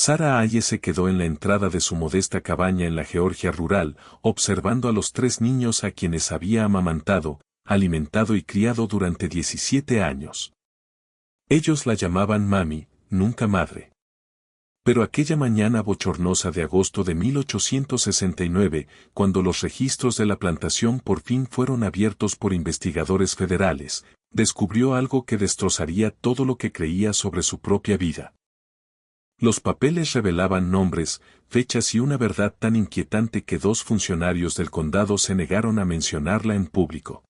Sarah Haye se quedó en la entrada de su modesta cabaña en la Georgia rural, observando a los 3 niños a quienes había amamantado, alimentado y criado durante 17 años. Ellos la llamaban mami, nunca madre. Pero aquella mañana bochornosa de agosto de 1869, cuando los registros de la plantación por fin fueron abiertos por investigadores federales, descubrió algo que destrozaría todo lo que creía sobre su propia vida. Los papeles revelaban nombres, fechas y una verdad tan inquietante que 2 funcionarios del condado se negaron a mencionarla en público.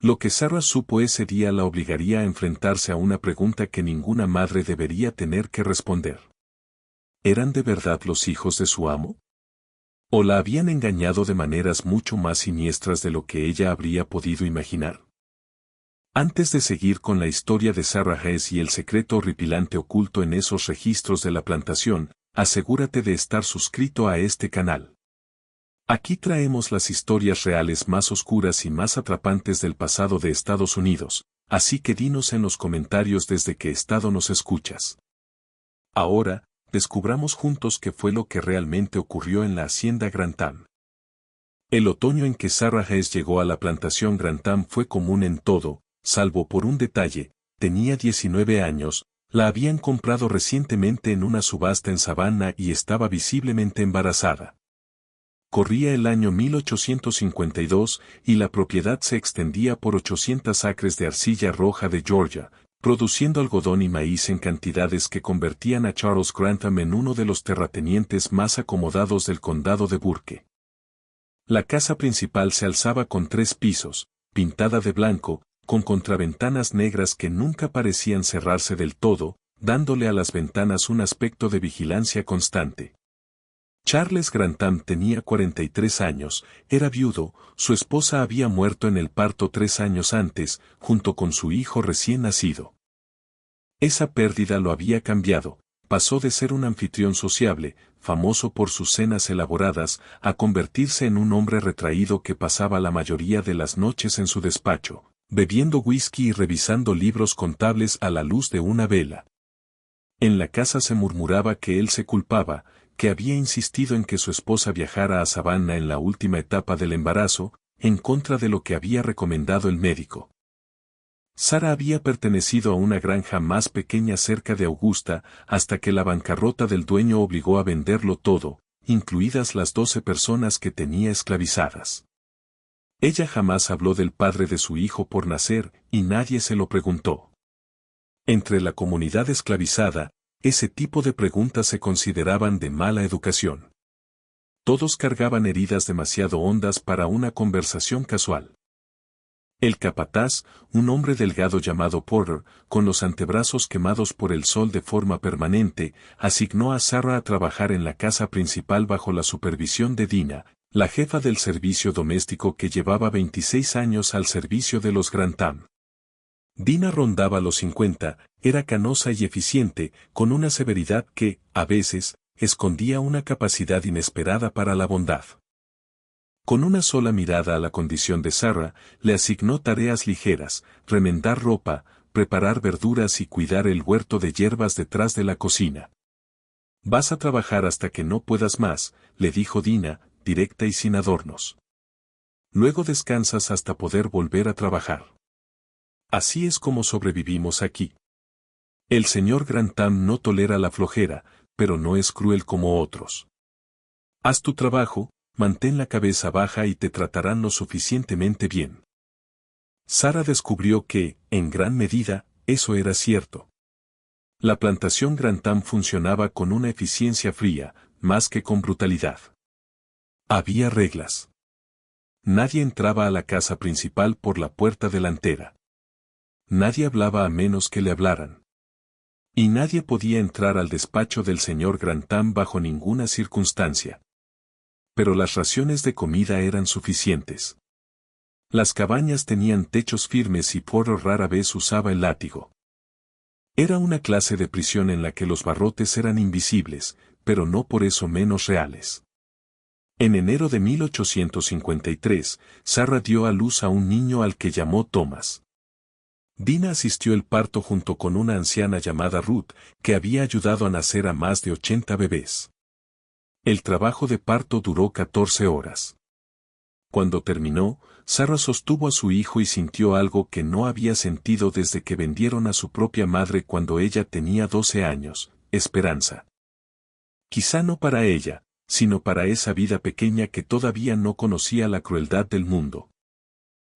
Lo que Sarah supo ese día la obligaría a enfrentarse a una pregunta que ninguna madre debería tener que responder. ¿Eran de verdad los hijos de su amo? ¿O la habían engañado de maneras mucho más siniestras de lo que ella habría podido imaginar? Antes de seguir con la historia de Sarah Hess y el secreto horripilante oculto en esos registros de la plantación, asegúrate de estar suscrito a este canal. Aquí traemos las historias reales más oscuras y más atrapantes del pasado de Estados Unidos, así que dinos en los comentarios desde qué estado nos escuchas. Ahora, descubramos juntos qué fue lo que realmente ocurrió en la hacienda Grantham. El otoño en que Sarah Hess llegó a la plantación Grantham fue común en todo, salvo por un detalle: tenía 19 años, la habían comprado recientemente en una subasta en Savannah y estaba visiblemente embarazada. Corría el año 1852 y la propiedad se extendía por 800 acres de arcilla roja de Georgia, produciendo algodón y maíz en cantidades que convertían a Charles Grantham en uno de los terratenientes más acomodados del condado de Burke. La casa principal se alzaba con 3 pisos, pintada de blanco, con contraventanas negras que nunca parecían cerrarse del todo, dándole a las ventanas un aspecto de vigilancia constante. Charles Grantham tenía 43 años, era viudo, su esposa había muerto en el parto 3 años antes, junto con su hijo recién nacido. Esa pérdida lo había cambiado, pasó de ser un anfitrión sociable, famoso por sus cenas elaboradas, a convertirse en un hombre retraído que pasaba la mayoría de las noches en su despacho, bebiendo whisky y revisando libros contables a la luz de una vela. En la casa se murmuraba que él se culpaba, que había insistido en que su esposa viajara a Savannah en la última etapa del embarazo, en contra de lo que había recomendado el médico. Sarah había pertenecido a una granja más pequeña cerca de Augusta, hasta que la bancarrota del dueño obligó a venderlo todo, incluidas las 12 personas que tenía esclavizadas. Ella jamás habló del padre de su hijo por nacer, y nadie se lo preguntó. Entre la comunidad esclavizada, ese tipo de preguntas se consideraban de mala educación. Todos cargaban heridas demasiado hondas para una conversación casual. El capataz, un hombre delgado llamado Porter, con los antebrazos quemados por el sol de forma permanente, asignó a Sarah a trabajar en la casa principal bajo la supervisión de Dina, la jefa del servicio doméstico que llevaba 26 años al servicio de los Grantham. Dina rondaba los 50, era canosa y eficiente, con una severidad que, a veces, escondía una capacidad inesperada para la bondad. Con una sola mirada a la condición de Sarah, le asignó tareas ligeras: remendar ropa, preparar verduras y cuidar el huerto de hierbas detrás de la cocina. «Vas a trabajar hasta que no puedas más», le dijo Dina, directa y sin adornos. «Luego descansas hasta poder volver a trabajar. Así es como sobrevivimos aquí. El señor Grantham no tolera la flojera, pero no es cruel como otros. Haz tu trabajo, mantén la cabeza baja y te tratarán lo suficientemente bien». Sarah descubrió que, en gran medida, eso era cierto. La plantación Grantham funcionaba con una eficiencia fría, más que con brutalidad. Había reglas. Nadie entraba a la casa principal por la puerta delantera. Nadie hablaba a menos que le hablaran. Y nadie podía entrar al despacho del señor Grantham bajo ninguna circunstancia. Pero las raciones de comida eran suficientes. Las cabañas tenían techos firmes y Porter rara vez usaba el látigo. Era una clase de prisión en la que los barrotes eran invisibles, pero no por eso menos reales. En enero de 1853, Sarah dio a luz a un niño al que llamó Thomas. Dina asistió el parto junto con una anciana llamada Ruth, que había ayudado a nacer a más de 80 bebés. El trabajo de parto duró 14 horas. Cuando terminó, Sarah sostuvo a su hijo y sintió algo que no había sentido desde que vendieron a su propia madre cuando ella tenía 12 años, esperanza. Quizá no para ella, sino para esa vida pequeña que todavía no conocía la crueldad del mundo.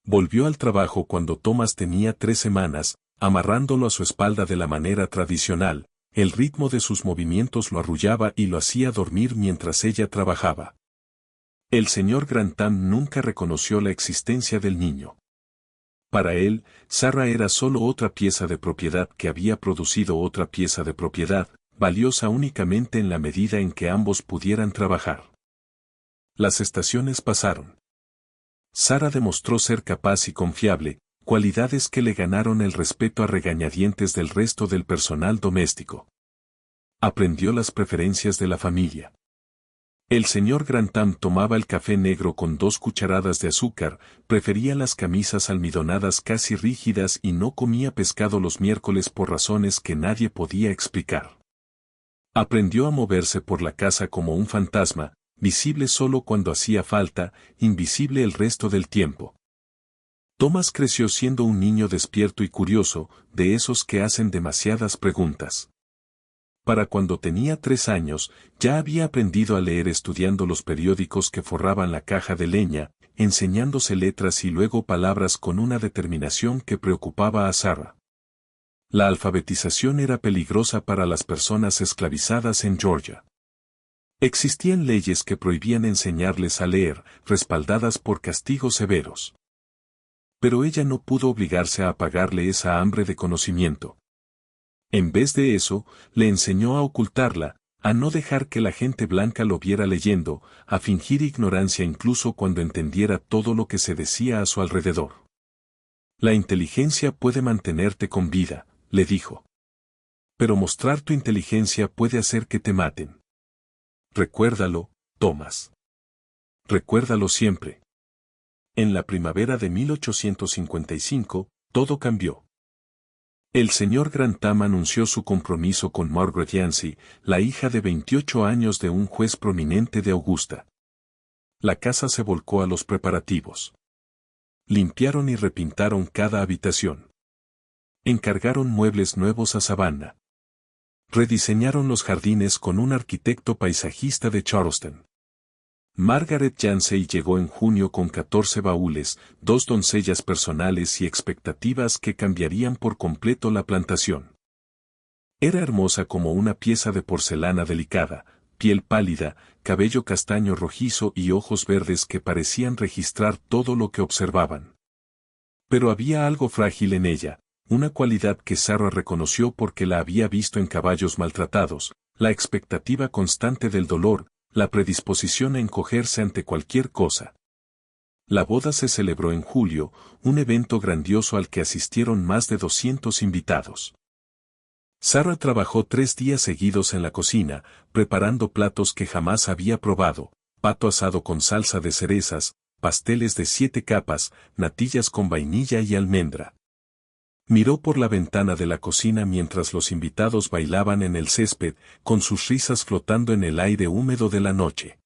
Volvió al trabajo cuando Thomas tenía 3 semanas, amarrándolo a su espalda de la manera tradicional. El ritmo de sus movimientos lo arrullaba y lo hacía dormir mientras ella trabajaba. El señor Grantham nunca reconoció la existencia del niño. Para él, Sarah era solo otra pieza de propiedad que había producido otra pieza de propiedad, valiosa únicamente en la medida en que ambos pudieran trabajar. Las estaciones pasaron. Sarah demostró ser capaz y confiable, cualidades que le ganaron el respeto a regañadientes del resto del personal doméstico. Aprendió las preferencias de la familia. El señor Grantham tomaba el café negro con 2 cucharadas de azúcar, prefería las camisas almidonadas casi rígidas y no comía pescado los miércoles por razones que nadie podía explicar. Aprendió a moverse por la casa como un fantasma, visible solo cuando hacía falta, invisible el resto del tiempo. Thomas creció siendo un niño despierto y curioso, de esos que hacen demasiadas preguntas. Para cuando tenía 3 años, ya había aprendido a leer estudiando los periódicos que forraban la caja de leña, enseñándose letras y luego palabras con una determinación que preocupaba a Sarah. La alfabetización era peligrosa para las personas esclavizadas en Georgia. Existían leyes que prohibían enseñarles a leer, respaldadas por castigos severos. Pero ella no pudo obligarse a apagarle esa hambre de conocimiento. En vez de eso, le enseñó a ocultarla, a no dejar que la gente blanca lo viera leyendo, a fingir ignorancia incluso cuando entendiera todo lo que se decía a su alrededor. La inteligencia puede mantenerte con vida, le dijo. Pero mostrar tu inteligencia puede hacer que te maten. Recuérdalo, Thomas. Recuérdalo siempre. En la primavera de 1855, todo cambió. El señor Grantham anunció su compromiso con Margaret Yancey, la hija de 28 años de un juez prominente de Augusta. La casa se volcó a los preparativos. Limpiaron y repintaron cada habitación. Encargaron muebles nuevos a Savannah. Rediseñaron los jardines con un arquitecto paisajista de Charleston. Margaret Yancey llegó en junio con 14 baúles, 2 doncellas personales y expectativas que cambiarían por completo la plantación. Era hermosa como una pieza de porcelana delicada, piel pálida, cabello castaño rojizo y ojos verdes que parecían registrar todo lo que observaban. Pero había algo frágil en ella, una cualidad que Sarah reconoció porque la había visto en caballos maltratados, la expectativa constante del dolor, la predisposición a encogerse ante cualquier cosa. La boda se celebró en julio, un evento grandioso al que asistieron más de 200 invitados. Sarah trabajó 3 días seguidos en la cocina, preparando platos que jamás había probado, pato asado con salsa de cerezas, pasteles de 7 capas, natillas con vainilla y almendra. Miró por la ventana de la cocina mientras los invitados bailaban en el césped, con sus risas flotando en el aire húmedo de la noche.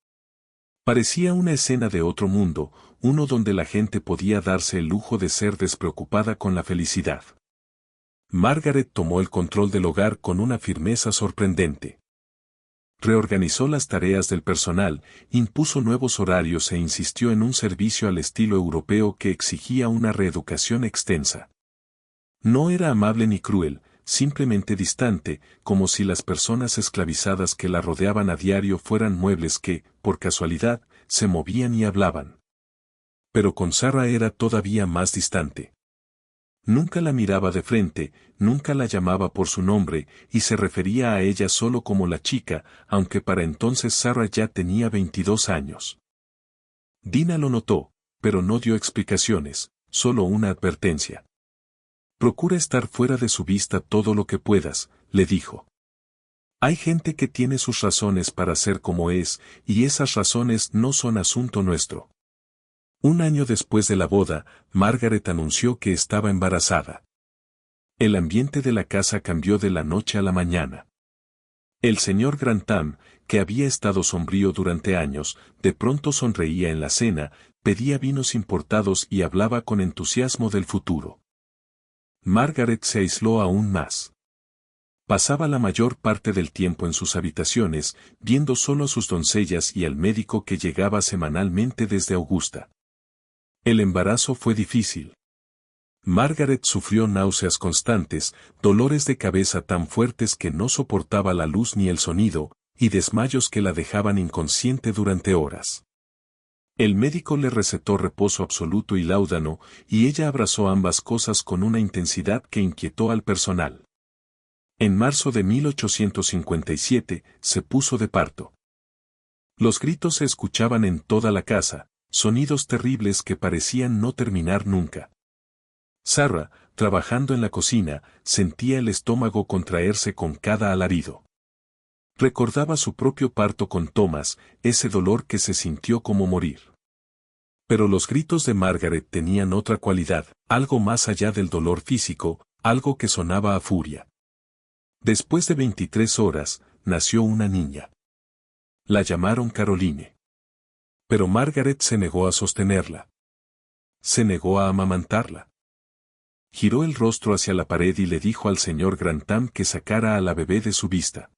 Parecía una escena de otro mundo, uno donde la gente podía darse el lujo de ser despreocupada con la felicidad. Margaret tomó el control del hogar con una firmeza sorprendente. Reorganizó las tareas del personal, impuso nuevos horarios e insistió en un servicio al estilo europeo que exigía una reeducación extensa. No era amable ni cruel, simplemente distante, como si las personas esclavizadas que la rodeaban a diario fueran muebles que, por casualidad, se movían y hablaban. Pero con Sarah era todavía más distante. Nunca la miraba de frente, nunca la llamaba por su nombre, y se refería a ella solo como la chica, aunque para entonces Sarah ya tenía 22 años. Dina lo notó, pero no dio explicaciones, solo una advertencia. Procura estar fuera de su vista todo lo que puedas, le dijo. Hay gente que tiene sus razones para ser como es, y esas razones no son asunto nuestro. Un año después de la boda, Margaret anunció que estaba embarazada. El ambiente de la casa cambió de la noche a la mañana. El señor Grantham, que había estado sombrío durante años, de pronto sonreía en la cena, pedía vinos importados y hablaba con entusiasmo del futuro. Margaret se aisló aún más. Pasaba la mayor parte del tiempo en sus habitaciones, viendo solo a sus doncellas y al médico que llegaba semanalmente desde Augusta. El embarazo fue difícil. Margaret sufrió náuseas constantes, dolores de cabeza tan fuertes que no soportaba la luz ni el sonido, y desmayos que la dejaban inconsciente durante horas. El médico le recetó reposo absoluto y láudano, y ella abrazó ambas cosas con una intensidad que inquietó al personal. En marzo de 1857 se puso de parto. Los gritos se escuchaban en toda la casa, sonidos terribles que parecían no terminar nunca. Sarah, trabajando en la cocina, sentía el estómago contraerse con cada alarido. Recordaba su propio parto con Thomas, ese dolor que se sintió como morir. Pero los gritos de Margaret tenían otra cualidad, algo más allá del dolor físico, algo que sonaba a furia. Después de 23 horas, nació una niña. La llamaron Caroline. Pero Margaret se negó a sostenerla. Se negó a amamantarla. Giró el rostro hacia la pared y le dijo al señor Grantham que sacara a la bebé de su vista.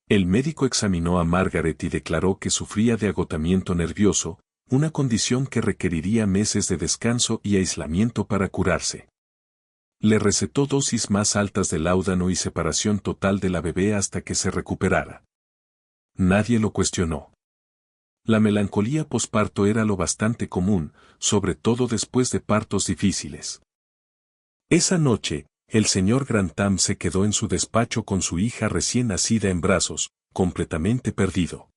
El médico examinó a Margaret y declaró que sufría de agotamiento nervioso, una condición que requeriría meses de descanso y aislamiento para curarse. Le recetó dosis más altas de láudano y separación total de la bebé hasta que se recuperara. Nadie lo cuestionó. La melancolía posparto era lo bastante común, sobre todo después de partos difíciles. Esa noche, el señor Grantham se quedó en su despacho con su hija recién nacida en brazos, completamente perdido.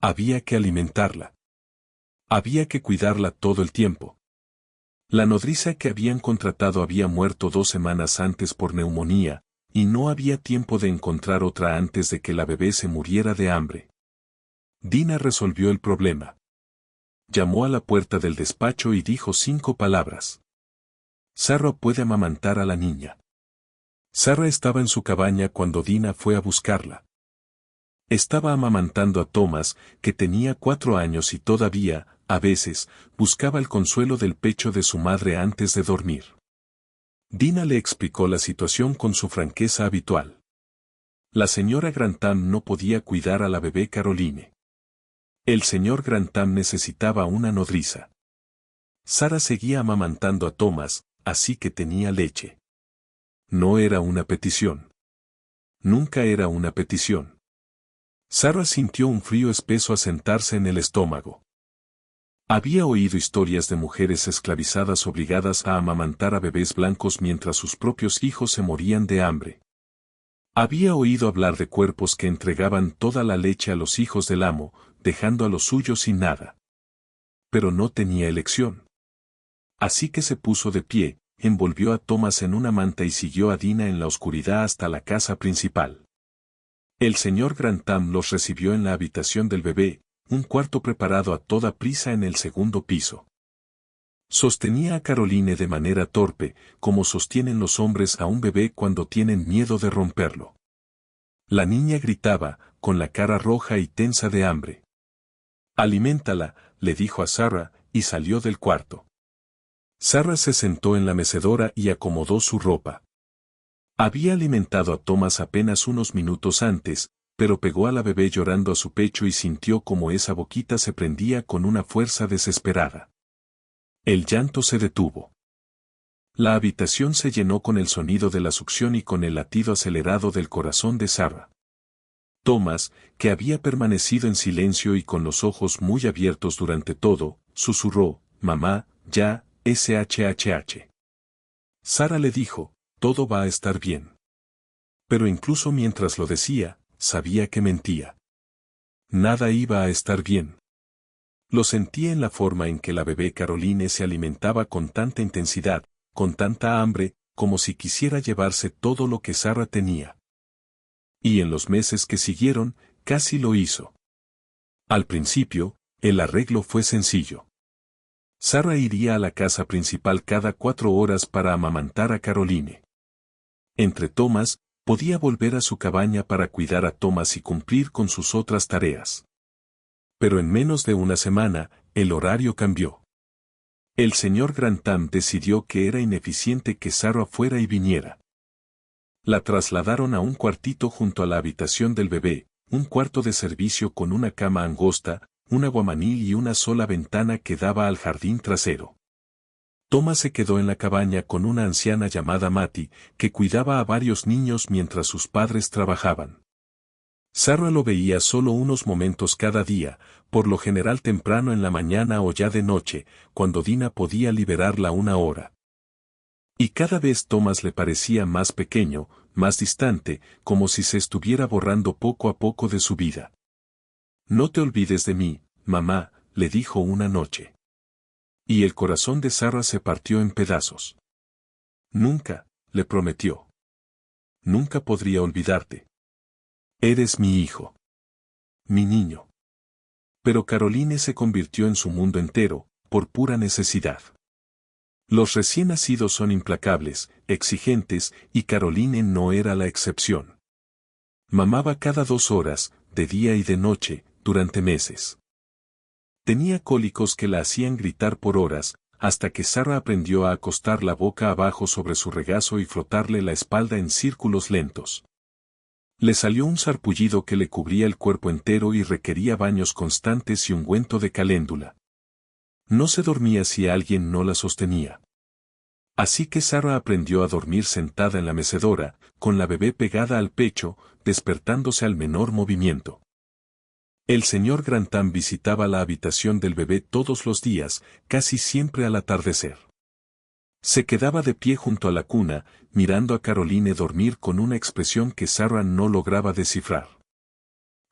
Había que alimentarla. Había que cuidarla todo el tiempo. La nodriza que habían contratado había muerto 2 semanas antes por neumonía, y no había tiempo de encontrar otra antes de que la bebé se muriera de hambre. Dina resolvió el problema. Llamó a la puerta del despacho y dijo 5 palabras. Sarah puede amamantar a la niña. Sarah estaba en su cabaña cuando Dina fue a buscarla. Estaba amamantando a Thomas, que tenía 4 años y todavía, a veces, buscaba el consuelo del pecho de su madre antes de dormir. Dina le explicó la situación con su franqueza habitual. La señora Grantham no podía cuidar a la bebé Caroline. El señor Grantham necesitaba una nodriza. Sarah seguía amamantando a Thomas, así que tenía leche. No era una petición. Nunca era una petición. Sarah sintió un frío espeso asentarse en el estómago. Había oído historias de mujeres esclavizadas obligadas a amamantar a bebés blancos mientras sus propios hijos se morían de hambre. Había oído hablar de cuerpos que entregaban toda la leche a los hijos del amo, dejando a los suyos sin nada. Pero no tenía elección. Así que se puso de pie, envolvió a Thomas en una manta y siguió a Dina en la oscuridad hasta la casa principal. El señor Grantham los recibió en la habitación del bebé, un cuarto preparado a toda prisa en el segundo piso. Sostenía a Caroline de manera torpe, como sostienen los hombres a un bebé cuando tienen miedo de romperlo. La niña gritaba, con la cara roja y tensa de hambre. «Aliméntala», le dijo a Sarah, y salió del cuarto. Sarah se sentó en la mecedora y acomodó su ropa. Había alimentado a Thomas apenas unos minutos antes, pero pegó a la bebé llorando a su pecho y sintió como esa boquita se prendía con una fuerza desesperada. El llanto se detuvo. La habitación se llenó con el sonido de la succión y con el latido acelerado del corazón de Sarah. Thomas, que había permanecido en silencio y con los ojos muy abiertos durante todo, susurró, «Mamá, ya, shhh». Sarah le dijo, «Todo va a estar bien». Pero incluso mientras lo decía, sabía que mentía. Nada iba a estar bien. Lo sentía en la forma en que la bebé Caroline se alimentaba con tanta intensidad, con tanta hambre, como si quisiera llevarse todo lo que Sarah tenía. Y en los meses que siguieron, casi lo hizo. Al principio, el arreglo fue sencillo. Sarah iría a la casa principal cada 4 horas para amamantar a Caroline. Entre Thomas, podía volver a su cabaña para cuidar a Thomas y cumplir con sus otras tareas. Pero en menos de una semana, el horario cambió. El señor Grantham decidió que era ineficiente que Sarah fuera y viniera. La trasladaron a un cuartito junto a la habitación del bebé, un cuarto de servicio con una cama angosta, un aguamanil y una sola ventana que daba al jardín trasero. Thomas se quedó en la cabaña con una anciana llamada Mattie, que cuidaba a varios niños mientras sus padres trabajaban. Sarah lo veía solo unos momentos cada día, por lo general temprano en la mañana o ya de noche, cuando Dina podía liberarla una hora. Y cada vez Thomas le parecía más pequeño, más distante, como si se estuviera borrando poco a poco de su vida. «No te olvides de mí, mamá», le dijo una noche. Y el corazón de Sarah se partió en pedazos. «Nunca», le prometió. «Nunca podría olvidarte. Eres mi hijo. Mi niño». Pero Caroline se convirtió en su mundo entero, por pura necesidad. Los recién nacidos son implacables, exigentes, y Caroline no era la excepción. Mamaba cada 2 horas, de día y de noche, durante meses. Tenía cólicos que la hacían gritar por horas, hasta que Sarah aprendió a acostarla boca abajo sobre su regazo y frotarle la espalda en círculos lentos. Le salió un sarpullido que le cubría el cuerpo entero y requería baños constantes y ungüento de caléndula. No se dormía si alguien no la sostenía. Así que Sarah aprendió a dormir sentada en la mecedora, con la bebé pegada al pecho, despertándose al menor movimiento. El señor Grantham visitaba la habitación del bebé todos los días, casi siempre al atardecer. Se quedaba de pie junto a la cuna, mirando a Caroline dormir con una expresión que Sarah no lograba descifrar.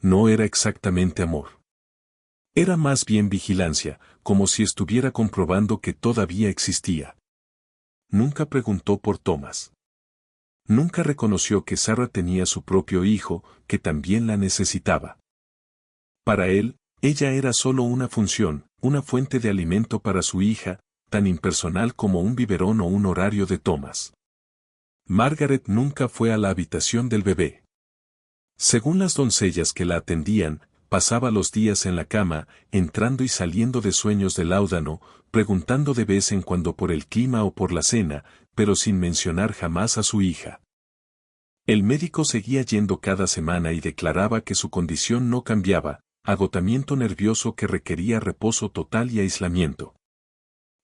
No era exactamente amor. Era más bien vigilancia, como si estuviera comprobando que todavía existía. Nunca preguntó por Thomas. Nunca reconoció que Sarah tenía su propio hijo, que también la necesitaba. Para él, ella era solo una función, una fuente de alimento para su hija, tan impersonal como un biberón o un horario de Thomas. Margaret nunca fue a la habitación del bebé. Según las doncellas que la atendían, pasaba los días en la cama, entrando y saliendo de sueños de láudano, preguntando de vez en cuando por el clima o por la cena, pero sin mencionar jamás a su hija. El médico seguía yendo cada semana y declaraba que su condición no cambiaba, agotamiento nervioso que requería reposo total y aislamiento.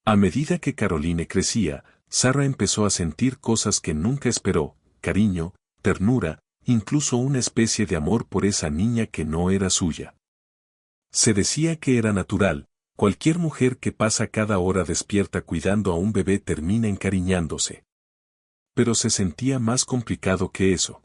A medida que Caroline crecía, Sarah empezó a sentir cosas que nunca esperó, cariño, ternura, incluso una especie de amor por esa niña que no era suya. Se decía que era natural, cualquier mujer que pasa cada hora despierta cuidando a un bebé termina encariñándose. Pero se sentía más complicado que eso.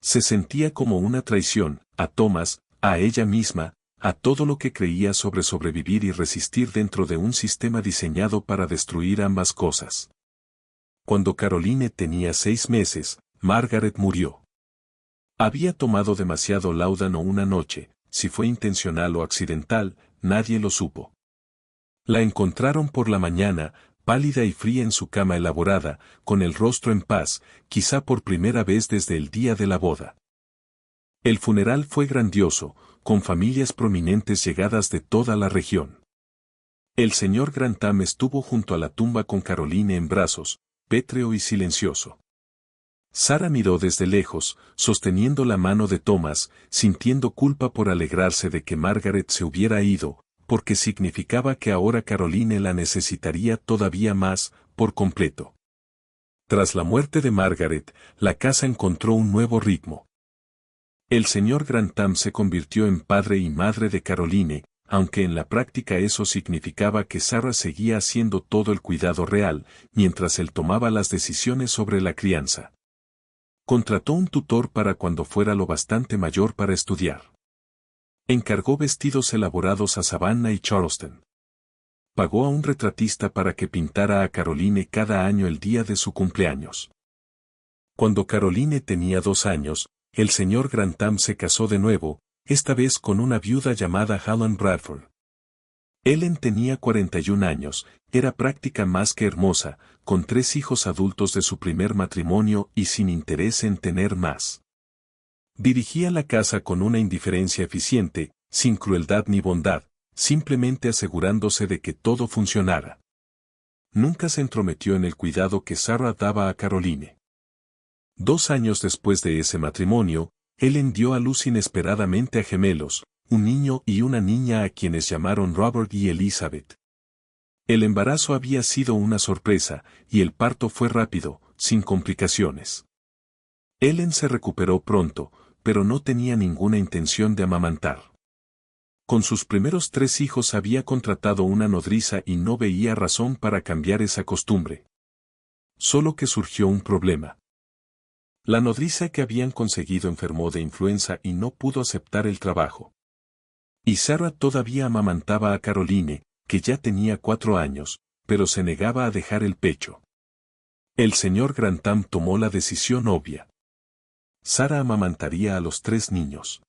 Se sentía como una traición, a Thomas, a ella misma, a todo lo que creía sobre sobrevivir y resistir dentro de un sistema diseñado para destruir ambas cosas. Cuando Caroline tenía 6 meses, Margaret murió. Había tomado demasiado láudano una noche, si fue intencional o accidental, nadie lo supo. La encontraron por la mañana, pálida y fría en su cama elaborada, con el rostro en paz, quizá por primera vez desde el día de la boda. El funeral fue grandioso, con familias prominentes llegadas de toda la región. El señor Grantham estuvo junto a la tumba con Caroline en brazos, pétreo y silencioso. Sarah miró desde lejos, sosteniendo la mano de Thomas, sintiendo culpa por alegrarse de que Margaret se hubiera ido, porque significaba que ahora Caroline la necesitaría todavía más, por completo. Tras la muerte de Margaret, la casa encontró un nuevo ritmo. El señor Grantham se convirtió en padre y madre de Caroline, aunque en la práctica eso significaba que Sarah seguía haciendo todo el cuidado real, mientras él tomaba las decisiones sobre la crianza. Contrató un tutor para cuando fuera lo bastante mayor para estudiar. Encargó vestidos elaborados a Savannah y Charleston. Pagó a un retratista para que pintara a Caroline cada año el día de su cumpleaños. Cuando Caroline tenía 2 años, el señor Grantham se casó de nuevo, esta vez con una viuda llamada Helen Bradford. Ellen tenía 41 años, era práctica más que hermosa, con 3 hijos adultos de su primer matrimonio y sin interés en tener más. Dirigía la casa con una indiferencia eficiente, sin crueldad ni bondad, simplemente asegurándose de que todo funcionara. Nunca se entrometió en el cuidado que Sarah daba a Caroline. 2 años después de ese matrimonio, Ellen dio a luz inesperadamente a gemelos, un niño y una niña a quienes llamaron Robert y Elizabeth. El embarazo había sido una sorpresa, y el parto fue rápido, sin complicaciones. Ellen se recuperó pronto, pero no tenía ninguna intención de amamantar. Con sus primeros 3 hijos había contratado una nodriza y no veía razón para cambiar esa costumbre. Solo que surgió un problema. La nodriza que habían conseguido enfermó de influenza y no pudo aceptar el trabajo. Y Sarah todavía amamantaba a Caroline, que ya tenía 4 años, pero se negaba a dejar el pecho. El señor Grantham tomó la decisión obvia. Sarah amamantaría a los 3 niños.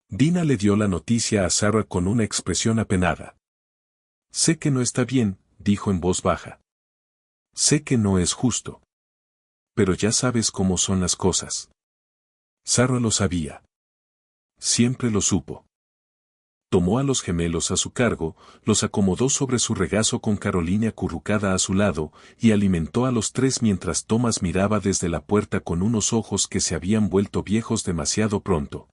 Dina le dio la noticia a Sarah con una expresión apenada. Sé que no está bien, dijo en voz baja. Sé que no es justo. Pero ya sabes cómo son las cosas. Sarah lo sabía. Siempre lo supo. Tomó a los gemelos a su cargo, los acomodó sobre su regazo con Caroline acurrucada a su lado, y alimentó a los 3 mientras Thomas miraba desde la puerta con unos ojos que se habían vuelto viejos demasiado pronto.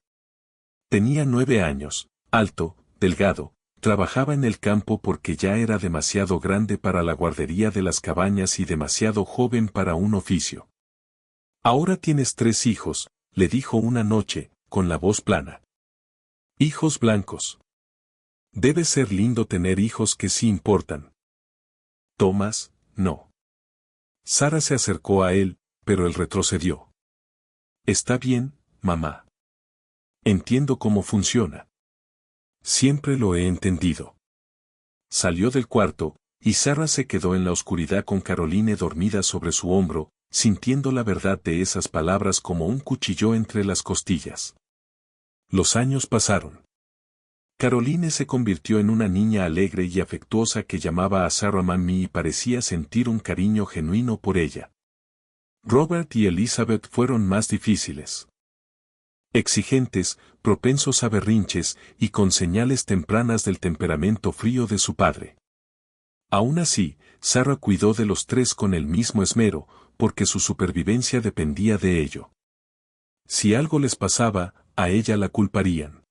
Tenía 9 años, alto, delgado, trabajaba en el campo porque ya era demasiado grande para la guardería de las cabañas y demasiado joven para un oficio. Ahora tienes 3 hijos, le dijo una noche, con la voz plana. Hijos blancos. Debe ser lindo tener hijos que sí importan. Thomas, no. Sarah se acercó a él, pero él retrocedió. Está bien, mamá. Entiendo cómo funciona. Siempre lo he entendido. Salió del cuarto, y Sarah se quedó en la oscuridad con Caroline dormida sobre su hombro, sintiendo la verdad de esas palabras como un cuchillo entre las costillas. Los años pasaron. Caroline se convirtió en una niña alegre y afectuosa que llamaba a Sarah mami y parecía sentir un cariño genuino por ella. Robert y Elizabeth fueron más difíciles. Exigentes, propensos a berrinches y con señales tempranas del temperamento frío de su padre. Aún así, Sarah cuidó de los 3 con el mismo esmero, porque su supervivencia dependía de ello. Si algo les pasaba, a ella la culparían.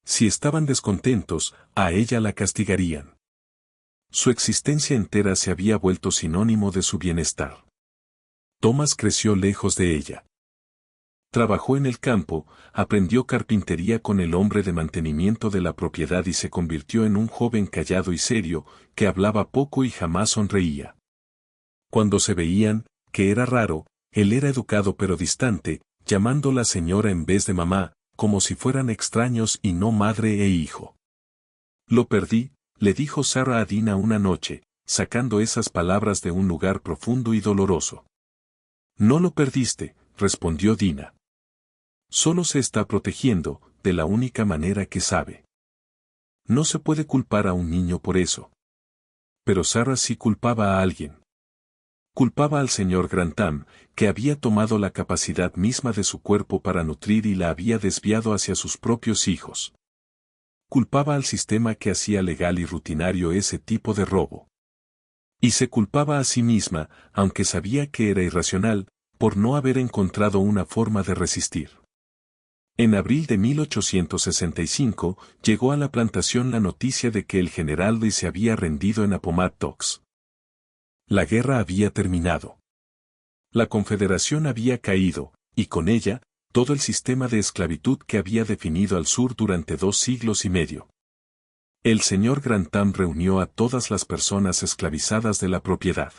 Si estaban descontentos, a ella la castigarían. Su existencia entera se había vuelto sinónimo de su bienestar. Thomas creció lejos de ella. Trabajó en el campo, aprendió carpintería con el hombre de mantenimiento de la propiedad y se convirtió en un joven callado y serio, que hablaba poco y jamás sonreía. Cuando se veían, que era raro, él era educado pero distante, llamándola señora en vez de mamá, como si fueran extraños y no madre e hijo. Lo perdí, le dijo Sarah a Dina una noche, sacando esas palabras de un lugar profundo y doloroso. No lo perdiste, respondió Dina. Solo se está protegiendo, de la única manera que sabe. No se puede culpar a un niño por eso. Pero Sarah sí culpaba a alguien. Culpaba al señor Grantham, que había tomado la capacidad misma de su cuerpo para nutrir y la había desviado hacia sus propios hijos. Culpaba al sistema que hacía legal y rutinario ese tipo de robo. Y se culpaba a sí misma, aunque sabía que era irracional, por no haber encontrado una forma de resistir. En abril de 1865, llegó a la plantación la noticia de que el general Lee se había rendido en Appomattox. La guerra había terminado. La Confederación había caído, y con ella, todo el sistema de esclavitud que había definido al sur durante 2 siglos y medio. El señor Grantham reunió a todas las personas esclavizadas de la propiedad.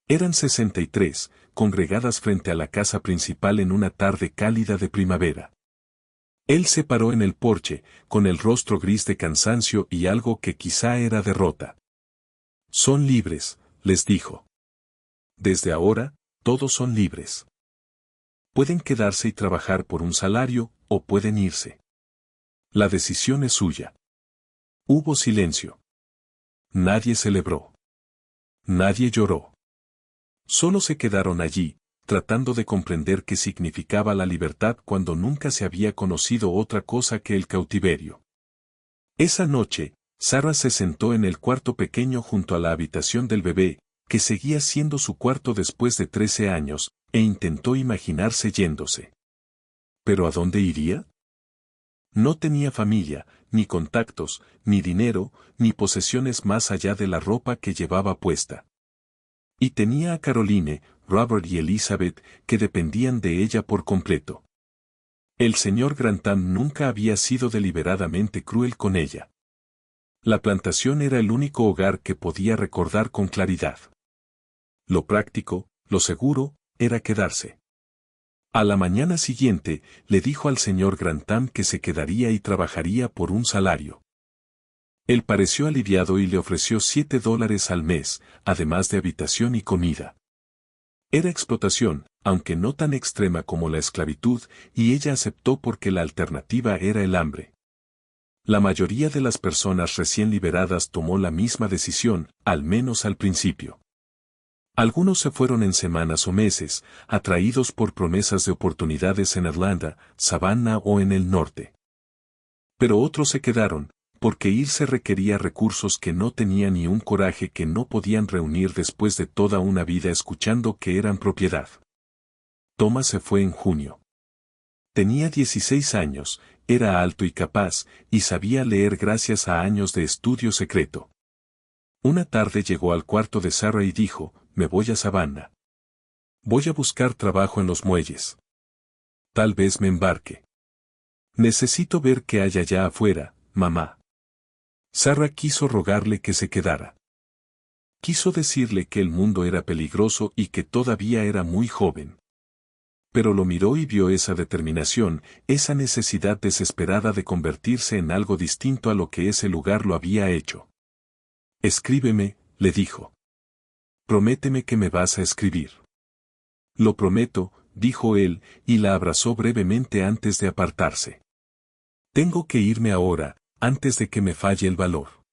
Eran 63, congregadas frente a la casa principal en una tarde cálida de primavera. Él se paró en el porche, con el rostro gris de cansancio y algo que quizá era derrota. Son libres, les dijo. Desde ahora, todos son libres. Pueden quedarse y trabajar por un salario, o pueden irse. La decisión es suya. Hubo silencio. Nadie celebró. Nadie lloró. Solo se quedaron allí, tratando de comprender qué significaba la libertad cuando nunca se había conocido otra cosa que el cautiverio. Esa noche, Sarah se sentó en el cuarto pequeño junto a la habitación del bebé, que seguía siendo su cuarto después de 13 años, e intentó imaginarse yéndose. ¿Pero a dónde iría? No tenía familia, ni contactos, ni dinero, ni posesiones más allá de la ropa que llevaba puesta. Y tenía a Caroline, Robert y Elizabeth, que dependían de ella por completo. El señor Grantham nunca había sido deliberadamente cruel con ella. La plantación era el único hogar que podía recordar con claridad. Lo práctico, lo seguro, era quedarse. A la mañana siguiente, le dijo al señor Grantham que se quedaría y trabajaría por un salario. Él pareció aliviado y le ofreció $7 al mes, además de habitación y comida. Era explotación, aunque no tan extrema como la esclavitud, y ella aceptó porque la alternativa era el hambre. La mayoría de las personas recién liberadas tomó la misma decisión, al menos al principio. Algunos se fueron en semanas o meses, atraídos por promesas de oportunidades en Atlanta, Savannah o en el norte. Pero otros se quedaron, porque irse requería recursos que no tenían ni un coraje que no podían reunir después de toda una vida escuchando que eran propiedad. Thomas se fue en junio. Tenía 16 años, era alto y capaz, y sabía leer gracias a años de estudio secreto. Una tarde llegó al cuarto de Sarah y dijo, «Me voy a Savannah. Voy a buscar trabajo en los muelles. Tal vez me embarque. Necesito ver qué hay allá afuera, mamá». Sarah quiso rogarle que se quedara. Quiso decirle que el mundo era peligroso y que todavía era muy joven. Pero lo miró y vio esa determinación, esa necesidad desesperada de convertirse en algo distinto a lo que ese lugar lo había hecho. «Escríbeme», le dijo. «Prométeme que me vas a escribir». «Lo prometo», dijo él, y la abrazó brevemente antes de apartarse. «Tengo que irme ahora, antes de que me falle el valor».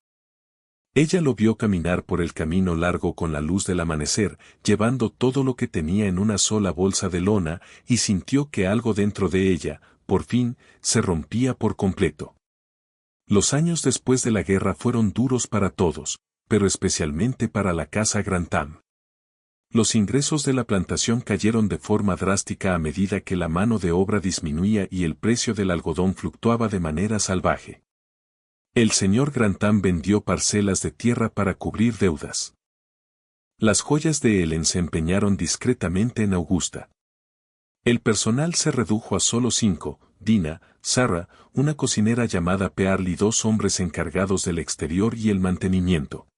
Ella lo vio caminar por el camino largo con la luz del amanecer, llevando todo lo que tenía en una sola bolsa de lona, y sintió que algo dentro de ella, por fin, se rompía por completo. Los años después de la guerra fueron duros para todos, pero especialmente para la casa Grantham. Los ingresos de la plantación cayeron de forma drástica a medida que la mano de obra disminuía y el precio del algodón fluctuaba de manera salvaje. El señor Grantham vendió parcelas de tierra para cubrir deudas. Las joyas de Ellen se empeñaron discretamente en Augusta. El personal se redujo a solo 5, Dina, Sarah, una cocinera llamada Pearl y 2 hombres encargados del exterior y el mantenimiento.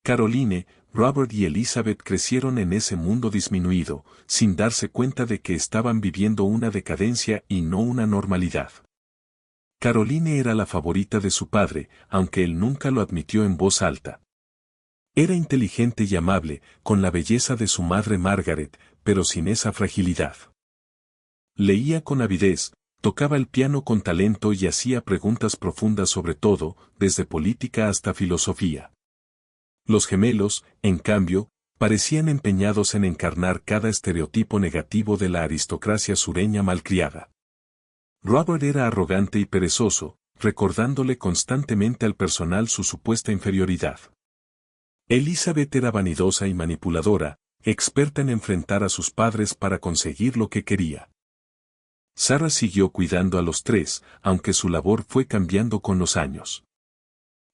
Caroline, Robert y Elizabeth crecieron en ese mundo disminuido, sin darse cuenta de que estaban viviendo una decadencia y no una normalidad. Caroline era la favorita de su padre, aunque él nunca lo admitió en voz alta. Era inteligente y amable, con la belleza de su madre Margaret, pero sin esa fragilidad. Leía con avidez, tocaba el piano con talento y hacía preguntas profundas sobre todo, desde política hasta filosofía. Los gemelos, en cambio, parecían empeñados en encarnar cada estereotipo negativo de la aristocracia sureña malcriada. Robert era arrogante y perezoso, recordándole constantemente al personal su supuesta inferioridad. Elizabeth era vanidosa y manipuladora, experta en enfrentar a sus padres para conseguir lo que quería. Sarah siguió cuidando a los 3, aunque su labor fue cambiando con los años.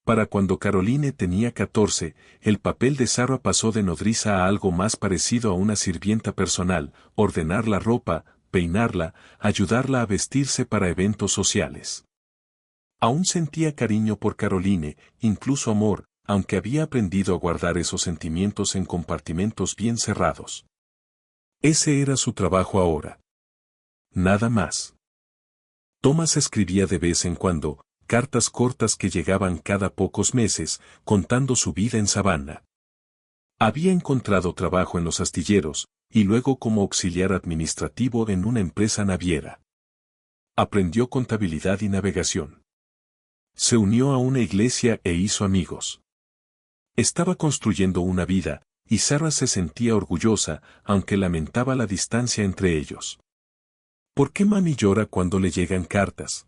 Para cuando Caroline tenía 14, el papel de Sarah pasó de nodriza a algo más parecido a una sirvienta personal, ordenar la ropa, peinarla, ayudarla a vestirse para eventos sociales. Aún sentía cariño por Caroline, incluso amor, aunque había aprendido a guardar esos sentimientos en compartimentos bien cerrados. Ese era su trabajo ahora. Nada más. Thomas escribía de vez en cuando, cartas cortas que llegaban cada pocos meses, contando su vida en Savannah. Había encontrado trabajo en los astilleros, y luego como auxiliar administrativo en una empresa naviera. Aprendió contabilidad y navegación. Se unió a una iglesia e hizo amigos. Estaba construyendo una vida, y Sarah se sentía orgullosa, aunque lamentaba la distancia entre ellos. ¿Por qué mami llora cuando le llegan cartas?,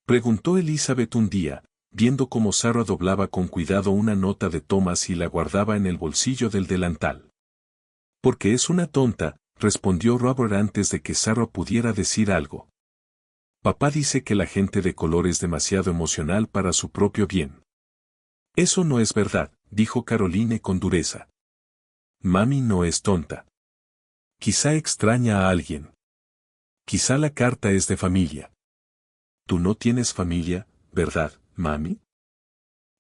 preguntó Elizabeth un día, viendo cómo Sarah doblaba con cuidado una nota de Thomas y la guardaba en el bolsillo del delantal. Porque es una tonta, respondió Robert antes de que Sarah pudiera decir algo. Papá dice que la gente de color es demasiado emocional para su propio bien. Eso no es verdad, dijo Caroline con dureza. Mami no es tonta. Quizá extraña a alguien. Quizá la carta es de familia. ¿Tú no tienes familia, verdad, mami?,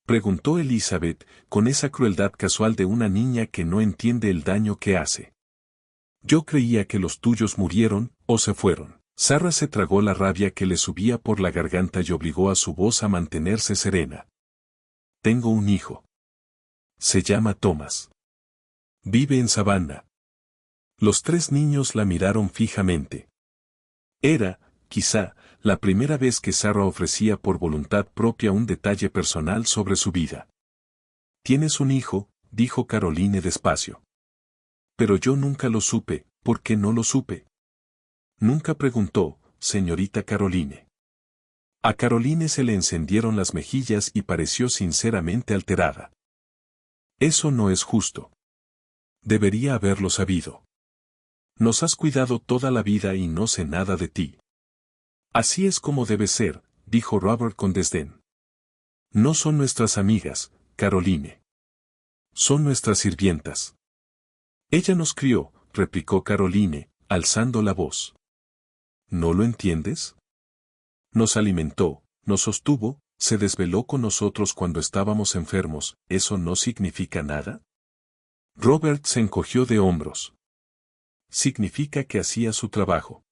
preguntó Elizabeth, con esa crueldad casual de una niña que no entiende el daño que hace. Yo creía que los tuyos murieron, o se fueron. Sarah se tragó la rabia que le subía por la garganta y obligó a su voz a mantenerse serena. Tengo un hijo. Se llama Thomas. Vive en Savannah. Los tres niños la miraron fijamente. Era, quizá, la primera vez que Sarah ofrecía por voluntad propia un detalle personal sobre su vida. Tienes un hijo, dijo Caroline despacio. Pero yo nunca lo supe, ¿por qué no lo supe? Nunca preguntó, señorita Caroline. A Caroline se le encendieron las mejillas y pareció sinceramente alterada. Eso no es justo. Debería haberlo sabido. Nos has cuidado toda la vida y no sé nada de ti. Así es como debe ser, dijo Robert con desdén. No son nuestras amigas, Caroline. Son nuestras sirvientas. Ella nos crió, replicó Caroline, alzando la voz. ¿No lo entiendes? Nos alimentó, nos sostuvo, se desveló con nosotros cuando estábamos enfermos, ¿eso no significa nada? Robert se encogió de hombros. Significa que hacía su trabajo.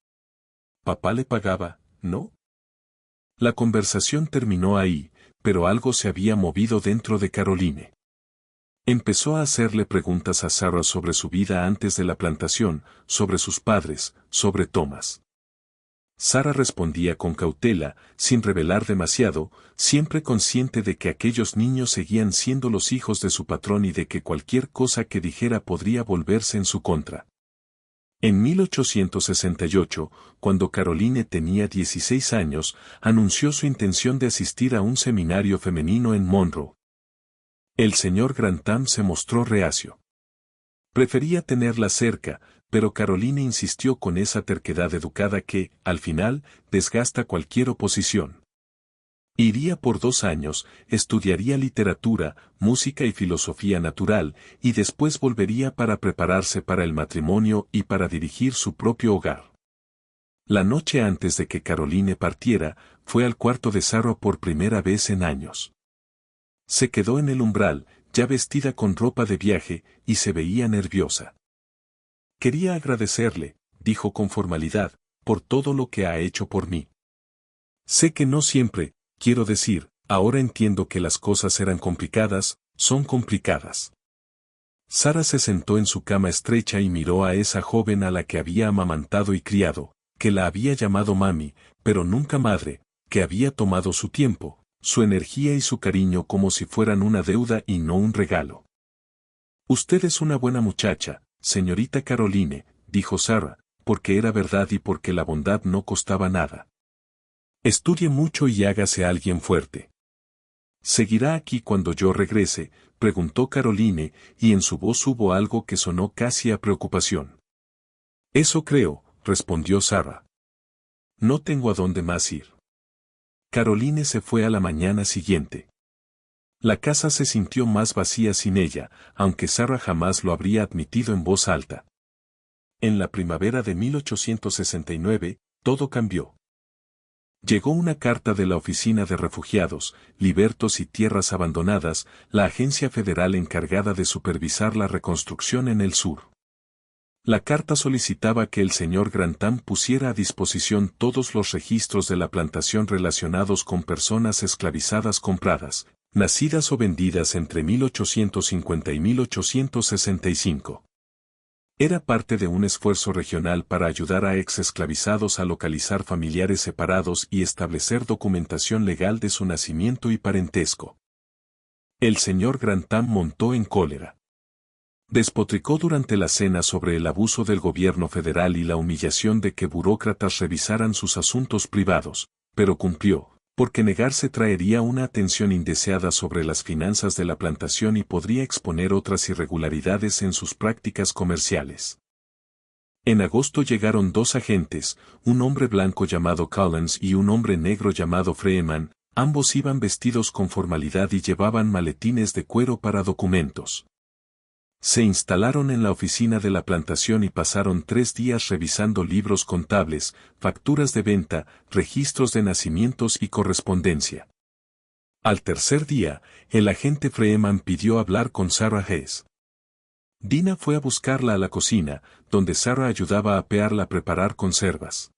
Papá le pagaba, ¿no? La conversación terminó ahí, pero algo se había movido dentro de Caroline. Empezó a hacerle preguntas a Sarah sobre su vida antes de la plantación, sobre sus padres, sobre Thomas. Sarah respondía con cautela, sin revelar demasiado, siempre consciente de que aquellos niños seguían siendo los hijos de su patrón y de que cualquier cosa que dijera podría volverse en su contra. En 1868, cuando Caroline tenía 16 años, anunció su intención de asistir a un seminario femenino en Monroe. El señor Grantham se mostró reacio. Prefería tenerla cerca, pero Caroline insistió con esa terquedad educada que, al final, desgasta cualquier oposición. Iría por 2 años, estudiaría literatura, música y filosofía natural, y después volvería para prepararse para el matrimonio y para dirigir su propio hogar. La noche antes de que Caroline partiera, fue al cuarto de Sarah por primera vez en años. Se quedó en el umbral, ya vestida con ropa de viaje, y se veía nerviosa. Quería agradecerle, dijo con formalidad, por todo lo que ha hecho por mí. Sé que no siempre, quiero decir, ahora entiendo que las cosas eran complicadas, son complicadas. Sarah se sentó en su cama estrecha y miró a esa joven a la que había amamantado y criado, que la había llamado mami, pero nunca madre, que había tomado su tiempo, su energía y su cariño como si fueran una deuda y no un regalo. Usted es una buena muchacha, señorita Caroline, dijo Sarah, porque era verdad y porque la bondad no costaba nada. Estudie mucho y hágase alguien fuerte. ¿Seguirá aquí cuando yo regrese?, preguntó Caroline, y en su voz hubo algo que sonó casi a preocupación. Eso creo, respondió Sarah. No tengo a dónde más ir. Caroline se fue a la mañana siguiente. La casa se sintió más vacía sin ella, aunque Sarah jamás lo habría admitido en voz alta. En la primavera de 1869, todo cambió. Llegó una carta de la Oficina de Refugiados, Libertos y Tierras Abandonadas, la agencia federal encargada de supervisar la reconstrucción en el sur. La carta solicitaba que el señor Grantham pusiera a disposición todos los registros de la plantación relacionados con personas esclavizadas compradas, nacidas o vendidas entre 1850 y 1865. Era parte de un esfuerzo regional para ayudar a ex-esclavizados a localizar familiares separados y establecer documentación legal de su nacimiento y parentesco. El señor Grantham montó en cólera. Despotricó durante la cena sobre el abuso del gobierno federal y la humillación de que burócratas revisaran sus asuntos privados, pero cumplió, porque negarse traería una atención indeseada sobre las finanzas de la plantación y podría exponer otras irregularidades en sus prácticas comerciales. En agosto llegaron dos agentes, un hombre blanco llamado Collins y un hombre negro llamado Freeman, ambos iban vestidos con formalidad y llevaban maletines de cuero para documentos. Se instalaron en la oficina de la plantación y pasaron 3 días revisando libros contables, facturas de venta, registros de nacimientos y correspondencia. Al tercer día, el agente Freeman pidió hablar con Sarah Hess. Dina fue a buscarla a la cocina, donde Sarah ayudaba a Pearl a preparar conservas.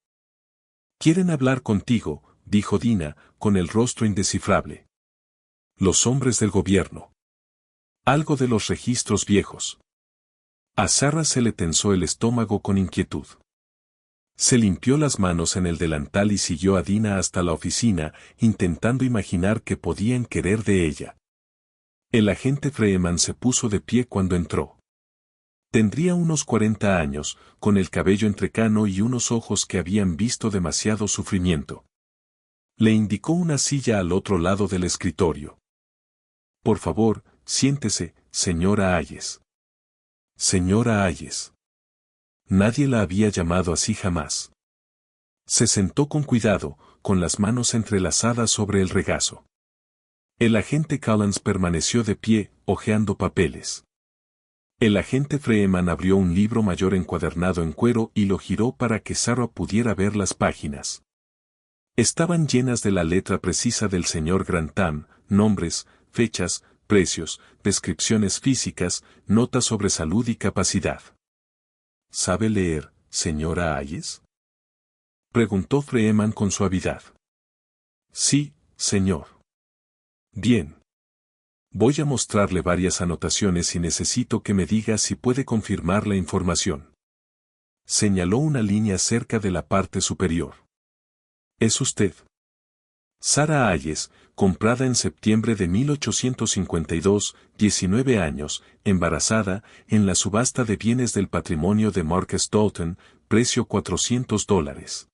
«Quieren hablar contigo», dijo Dina, con el rostro indescifrable. «Los hombres del gobierno. Algo de los registros viejos». A Sarah se le tensó el estómago con inquietud. Se limpió las manos en el delantal y siguió a Dina hasta la oficina, intentando imaginar qué podían querer de ella. El agente Freeman se puso de pie cuando entró. Tendría unos 40 años, con el cabello entrecano y unos ojos que habían visto demasiado sufrimiento. Le indicó una silla al otro lado del escritorio. «Por favor, siéntese, señora Hayes». Señora Hayes. Nadie la había llamado así jamás. Se sentó con cuidado, con las manos entrelazadas sobre el regazo. El agente Collins permaneció de pie, hojeando papeles. El agente Freeman abrió un libro mayor encuadernado en cuero y lo giró para que Sarah pudiera ver las páginas. Estaban llenas de la letra precisa del señor Grantham, nombres, fechas, precios, descripciones físicas, notas sobre salud y capacidad. ¿Sabe leer, señora Hayes?, preguntó Freeman con suavidad. Sí, señor. Bien. Voy a mostrarle varias anotaciones y necesito que me diga si puede confirmar la información. Señaló una línea cerca de la parte superior. ¿Es usted Sarah Hayes, comprada en septiembre de 1852, 19 años, embarazada, en la subasta de bienes del patrimonio de Marcus Dalton, precio $400?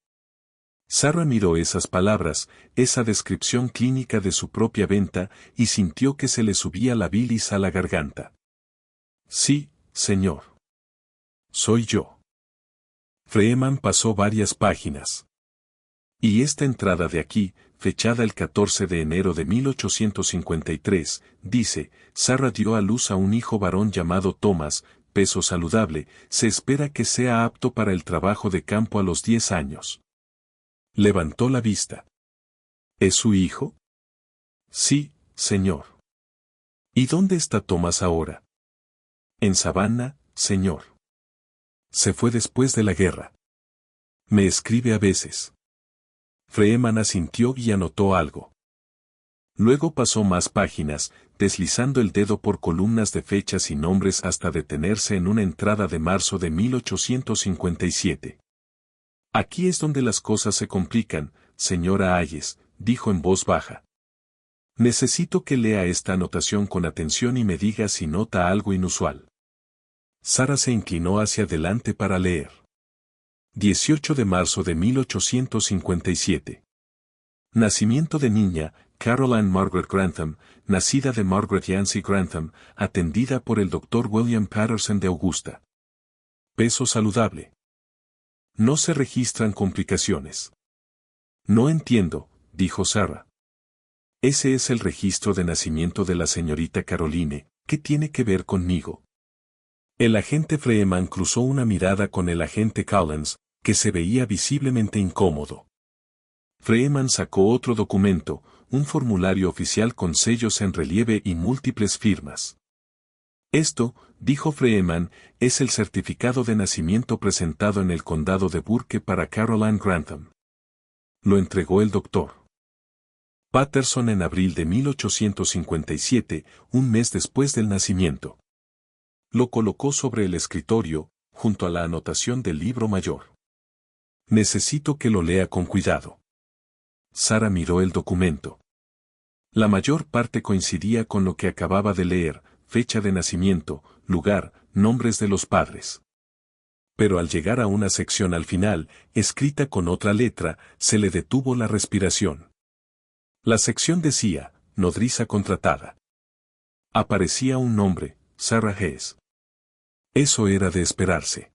Sarah miró esas palabras, esa descripción clínica de su propia venta, y sintió que se le subía la bilis a la garganta. Sí, señor. Soy yo. Freeman pasó varias páginas. Y esta entrada de aquí, fechada el 14 de enero de 1853, dice, Sarah dio a luz a un hijo varón llamado Thomas, peso saludable, se espera que sea apto para el trabajo de campo a los 10 años. Levantó la vista. ¿Es su hijo? Sí, señor. ¿Y dónde está Thomas ahora? En Savannah, señor. Se fue después de la guerra. Me escribe a veces. Freeman asintió y anotó algo. Luego pasó más páginas, deslizando el dedo por columnas de fechas y nombres hasta detenerse en una entrada de marzo de 1857. Aquí es donde las cosas se complican, señora Hayes, dijo en voz baja. Necesito que lea esta anotación con atención y me diga si nota algo inusual. Sarah se inclinó hacia adelante para leer. 18 de marzo de 1857. Nacimiento de niña, Caroline Margaret Grantham, nacida de Margaret Yancey Grantham, atendida por el Dr. William Patterson de Augusta. Peso saludable. No se registran complicaciones. No entiendo, dijo Sarah. Ese es el registro de nacimiento de la señorita Caroline, ¿qué tiene que ver conmigo? El agente Freeman cruzó una mirada con el agente Collins, que se veía visiblemente incómodo. Freeman sacó otro documento, un formulario oficial con sellos en relieve y múltiples firmas. Esto, dijo Freeman, es el certificado de nacimiento presentado en el condado de Burke para Caroline Grantham. Lo entregó el doctor Patterson en abril de 1857, un mes después del nacimiento. Lo colocó sobre el escritorio, junto a la anotación del libro mayor. Necesito que lo lea con cuidado. Sara miró el documento. La mayor parte coincidía con lo que acababa de leer: fecha de nacimiento, lugar, nombres de los padres. Pero al llegar a una sección al final, escrita con otra letra, se le detuvo la respiración. La sección decía: nodriza contratada. Aparecía un nombre: Sarah Hess. Eso era de esperarse.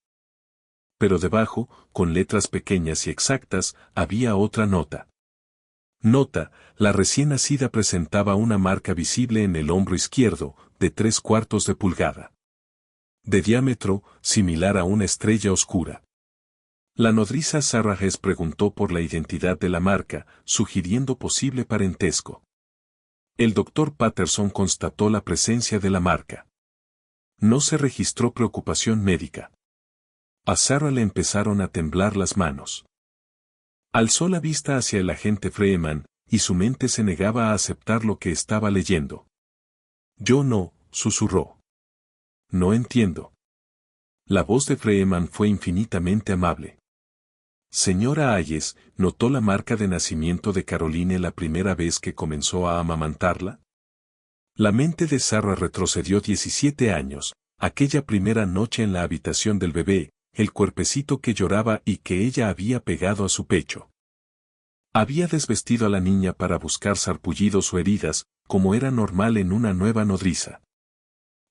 Pero debajo, con letras pequeñas y exactas, había otra nota. Nota: la recién nacida presentaba una marca visible en el hombro izquierdo, de 3/4 de pulgada. De diámetro, similar a una estrella oscura. La nodriza Sarah Hess preguntó por la identidad de la marca, sugiriendo posible parentesco. El doctor Patterson constató la presencia de la marca. No se registró preocupación médica. A Sarah le empezaron a temblar las manos. Alzó la vista hacia el agente Freeman, y su mente se negaba a aceptar lo que estaba leyendo. Yo no, susurró. No entiendo. La voz de Freeman fue infinitamente amable. Señora Hayes, ¿notó la marca de nacimiento de Caroline la primera vez que comenzó a amamantarla? La mente de Sarah retrocedió 17 años, aquella primera noche en la habitación del bebé, el cuerpecito que lloraba y que ella había pegado a su pecho. Había desvestido a la niña para buscar sarpullidos o heridas, como era normal en una nueva nodriza.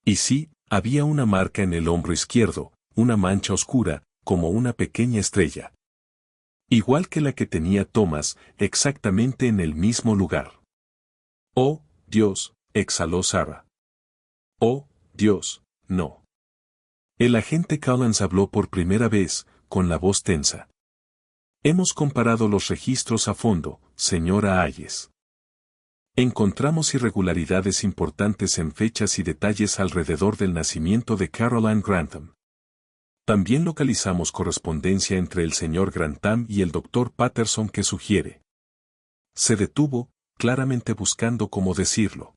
Y sí, había una marca en el hombro izquierdo, una mancha oscura, como una pequeña estrella. Igual que la que tenía Thomas, exactamente en el mismo lugar. Oh, Dios, exhaló Sarah. Oh, Dios, no. El agente Collins habló por primera vez, con la voz tensa. Hemos comparado los registros a fondo, señora Hayes. Encontramos irregularidades importantes en fechas y detalles alrededor del nacimiento de Caroline Grantham. También localizamos correspondencia entre el señor Grantham y el doctor Patterson que sugiere. Se detuvo, claramente buscando cómo decirlo.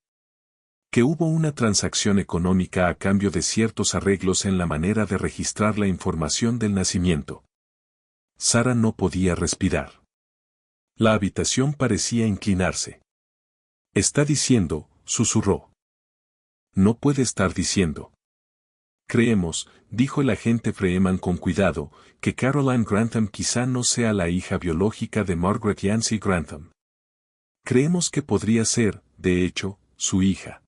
Que hubo una transacción económica a cambio de ciertos arreglos en la manera de registrar la información del nacimiento. Sarah no podía respirar. La habitación parecía inclinarse. Está diciendo, susurró. No puede estar diciendo. Creemos, dijo el agente Freeman con cuidado, que Caroline Grantham quizá no sea la hija biológica de Margaret Yancey Grantham. Creemos que podría ser, de hecho, su hija.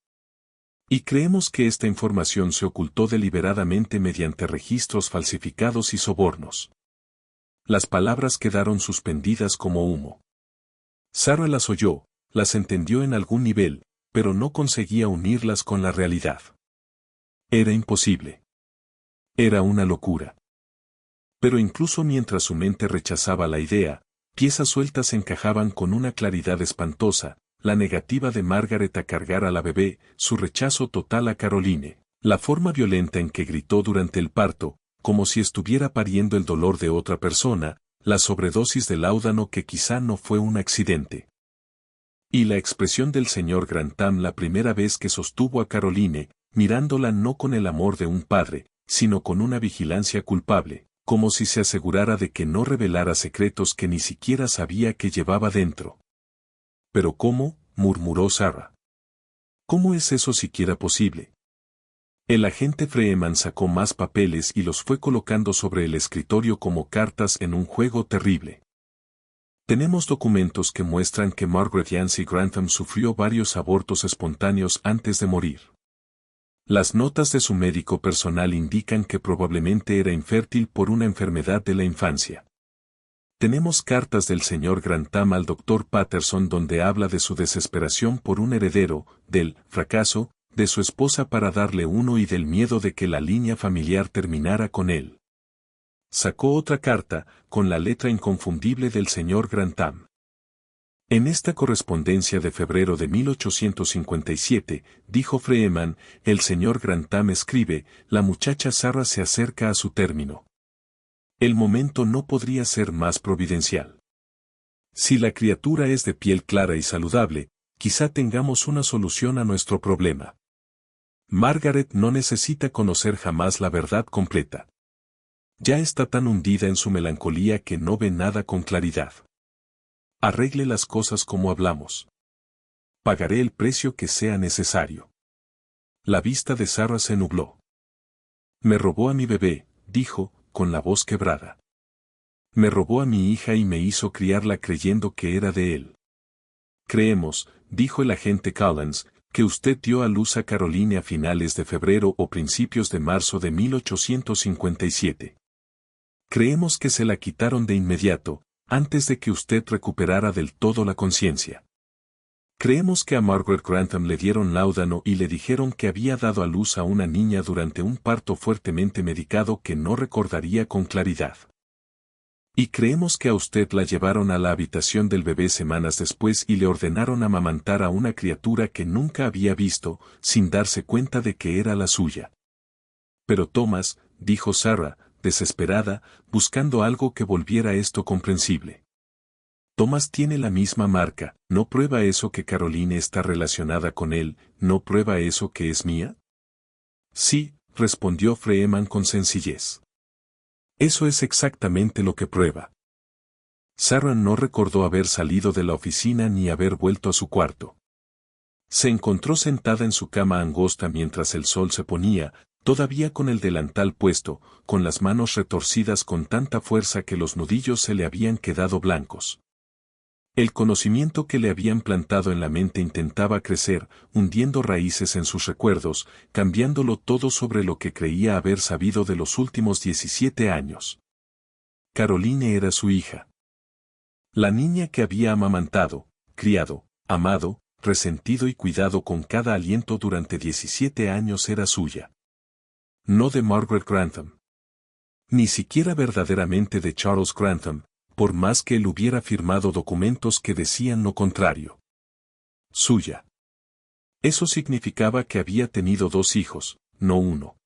Y creemos que esta información se ocultó deliberadamente mediante registros falsificados y sobornos. Las palabras quedaron suspendidas como humo. Sarah las oyó, las entendió en algún nivel, pero no conseguía unirlas con la realidad. Era imposible. Era una locura. Pero incluso mientras su mente rechazaba la idea, piezas sueltas encajaban con una claridad espantosa: la negativa de Margaret a cargar a la bebé, su rechazo total a Caroline, la forma violenta en que gritó durante el parto, como si estuviera pariendo el dolor de otra persona, la sobredosis de láudano que quizá no fue un accidente. Y la expresión del señor Grantham la primera vez que sostuvo a Caroline, mirándola no con el amor de un padre, sino con una vigilancia culpable, como si se asegurara de que no revelara secretos que ni siquiera sabía que llevaba dentro. «¿Pero cómo?», murmuró Sarah. «¿Cómo es eso siquiera posible?». El agente Freeman sacó más papeles y los fue colocando sobre el escritorio como cartas en un juego terrible. Tenemos documentos que muestran que Margaret Yancey Grantham sufrió varios abortos espontáneos antes de morir. Las notas de su médico personal indican que probablemente era infértil por una enfermedad de la infancia. Tenemos cartas del señor Grantham al doctor Patterson donde habla de su desesperación por un heredero, del fracaso de su esposa para darle uno y del miedo de que la línea familiar terminara con él. Sacó otra carta, con la letra inconfundible del señor Grantham. En esta correspondencia de febrero de 1857, dijo Freeman, el señor Grantham escribe: la muchacha Sarah se acerca a su término. El momento no podría ser más providencial. Si la criatura es de piel clara y saludable, quizá tengamos una solución a nuestro problema. Margaret no necesita conocer jamás la verdad completa. Ya está tan hundida en su melancolía que no ve nada con claridad. Arregle las cosas como hablamos. Pagaré el precio que sea necesario. La vista de Sarah se nubló. Me robó a mi bebé, dijo, con la voz quebrada. Me robó a mi hija y me hizo criarla creyendo que era de él. Creemos, dijo el agente Collins, que usted dio a luz a Caroline a finales de febrero o principios de marzo de 1857. Creemos que se la quitaron de inmediato, antes de que usted recuperara del todo la conciencia. Creemos que a Margaret Grantham le dieron láudano y le dijeron que había dado a luz a una niña durante un parto fuertemente medicado que no recordaría con claridad. Y creemos que a usted la llevaron a la habitación del bebé semanas después y le ordenaron amamantar a una criatura que nunca había visto, sin darse cuenta de que era la suya. Pero Thomas, dijo Sarah, desesperada, buscando algo que volviera esto comprensible. Thomas tiene la misma marca, ¿no prueba eso que Caroline está relacionada con él, no prueba eso que es mía? Sí, respondió Freeman con sencillez. Eso es exactamente lo que prueba. Sarah no recordó haber salido de la oficina ni haber vuelto a su cuarto. Se encontró sentada en su cama angosta mientras el sol se ponía, todavía con el delantal puesto, con las manos retorcidas con tanta fuerza que los nudillos se le habían quedado blancos. El conocimiento que le habían plantado en la mente intentaba crecer, hundiendo raíces en sus recuerdos, cambiándolo todo sobre lo que creía haber sabido de los últimos 17 años. Caroline era su hija. La niña que había amamantado, criado, amado, resentido y cuidado con cada aliento durante 17 años era suya. No de Margaret Grantham. Ni siquiera verdaderamente de Charles Grantham, por más que él hubiera firmado documentos que decían lo contrario. Suya. Eso significaba que había tenido 2 hijos, no uno.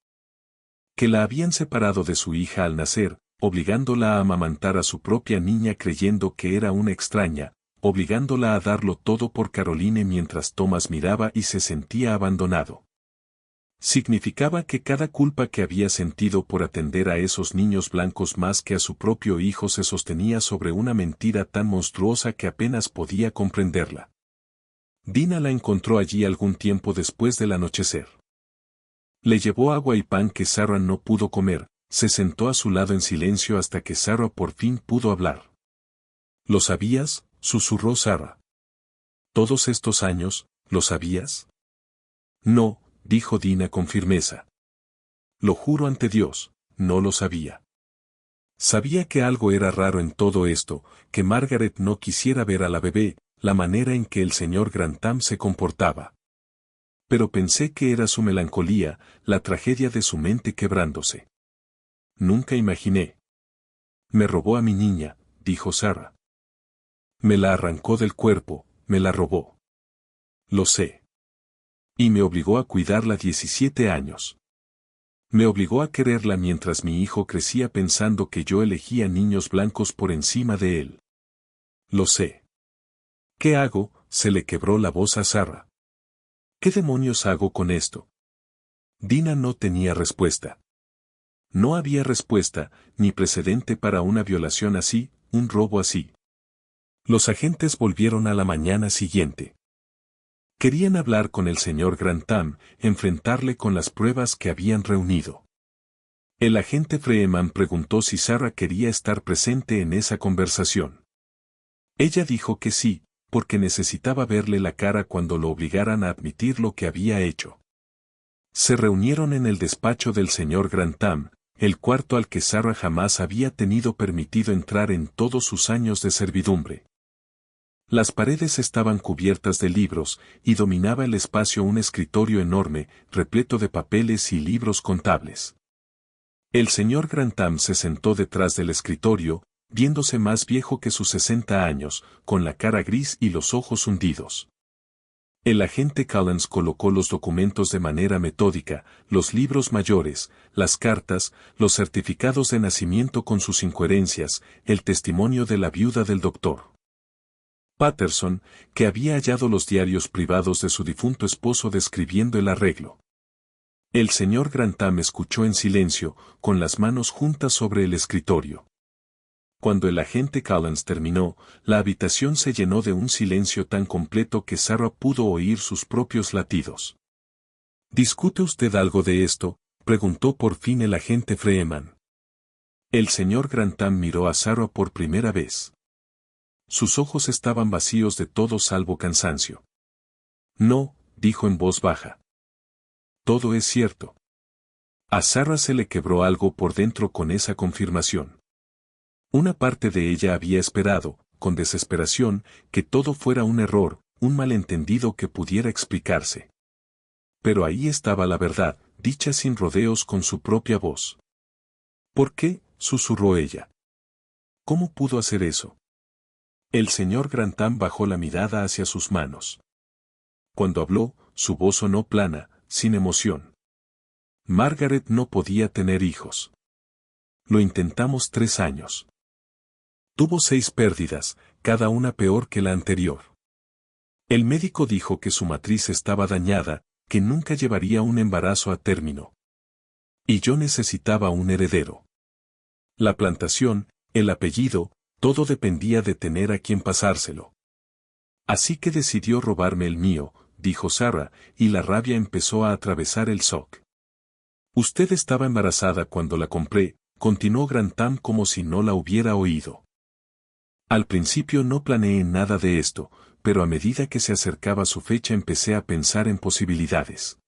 Que la habían separado de su hija al nacer, obligándola a amamantar a su propia niña creyendo que era una extraña, obligándola a darlo todo por Caroline mientras Thomas miraba y se sentía abandonado. Significaba que cada culpa que había sentido por atender a esos niños blancos más que a su propio hijo se sostenía sobre una mentira tan monstruosa que apenas podía comprenderla. Dina la encontró allí algún tiempo después del anochecer. Le llevó agua y pan que Sarah no pudo comer, se sentó a su lado en silencio hasta que Sarah por fin pudo hablar. ¿Lo sabías?, susurró Sarah. ¿Todos estos años, lo sabías? No, dijo Dina con firmeza. Lo juro ante Dios, no lo sabía. Sabía que algo era raro en todo esto, que Margaret no quisiera ver a la bebé, la manera en que el señor Grantham se comportaba. Pero pensé que era su melancolía, la tragedia de su mente quebrándose. Nunca imaginé. Me robó a mi niña, dijo Sarah. Me la arrancó del cuerpo, me la robó. Lo sé. Y me obligó a cuidarla 17 años. Me obligó a quererla mientras mi hijo crecía pensando que yo elegía niños blancos por encima de él. Lo sé. ¿Qué hago?, se le quebró la voz a Sarah. ¿Qué demonios hago con esto? Dina no tenía respuesta. No había respuesta, ni precedente para una violación así, un robo así. Los agentes volvieron a la mañana siguiente. Querían hablar con el señor Grantham, enfrentarle con las pruebas que habían reunido. El agente Freeman preguntó si Sarah quería estar presente en esa conversación. Ella dijo que sí, porque necesitaba verle la cara cuando lo obligaran a admitir lo que había hecho. Se reunieron en el despacho del señor Grantham, el cuarto al que Sarah jamás había tenido permitido entrar en todos sus años de servidumbre. Las paredes estaban cubiertas de libros, y dominaba el espacio un escritorio enorme, repleto de papeles y libros contables. El señor Grantham se sentó detrás del escritorio, viéndose más viejo que sus 60 años, con la cara gris y los ojos hundidos. El agente Collins colocó los documentos de manera metódica, los libros mayores, las cartas, los certificados de nacimiento con sus incoherencias, el testimonio de la viuda del doctor Patterson, que había hallado los diarios privados de su difunto esposo describiendo el arreglo. El señor Grantham escuchó en silencio, con las manos juntas sobre el escritorio. Cuando el agente Collins terminó, la habitación se llenó de un silencio tan completo que Sarah pudo oír sus propios latidos. ¿Discute usted algo de esto?, preguntó por fin el agente Freeman. El señor Grantham miró a Sarah por primera vez. Sus ojos estaban vacíos de todo salvo cansancio. No, dijo en voz baja. Todo es cierto. A Sarah se le quebró algo por dentro con esa confirmación. Una parte de ella había esperado, con desesperación, que todo fuera un error, un malentendido que pudiera explicarse. Pero ahí estaba la verdad, dicha sin rodeos con su propia voz. ¿Por qué?, susurró ella. ¿Cómo pudo hacer eso? El señor Grantham bajó la mirada hacia sus manos. Cuando habló, su voz sonó plana, sin emoción. Margaret no podía tener hijos. Lo intentamos 3 años. Tuvo 6 pérdidas, cada una peor que la anterior. El médico dijo que su matriz estaba dañada, que nunca llevaría un embarazo a término. Y yo necesitaba un heredero. La plantación, el apellido, todo dependía de tener a quien pasárselo. Así que decidió robarme el mío, dijo Sarah, y la rabia empezó a atravesar el shock. Usted estaba embarazada cuando la compré, continuó Grantham como si no la hubiera oído. Al principio no planeé nada de esto, pero a medida que se acercaba su fecha empecé a pensar en posibilidades.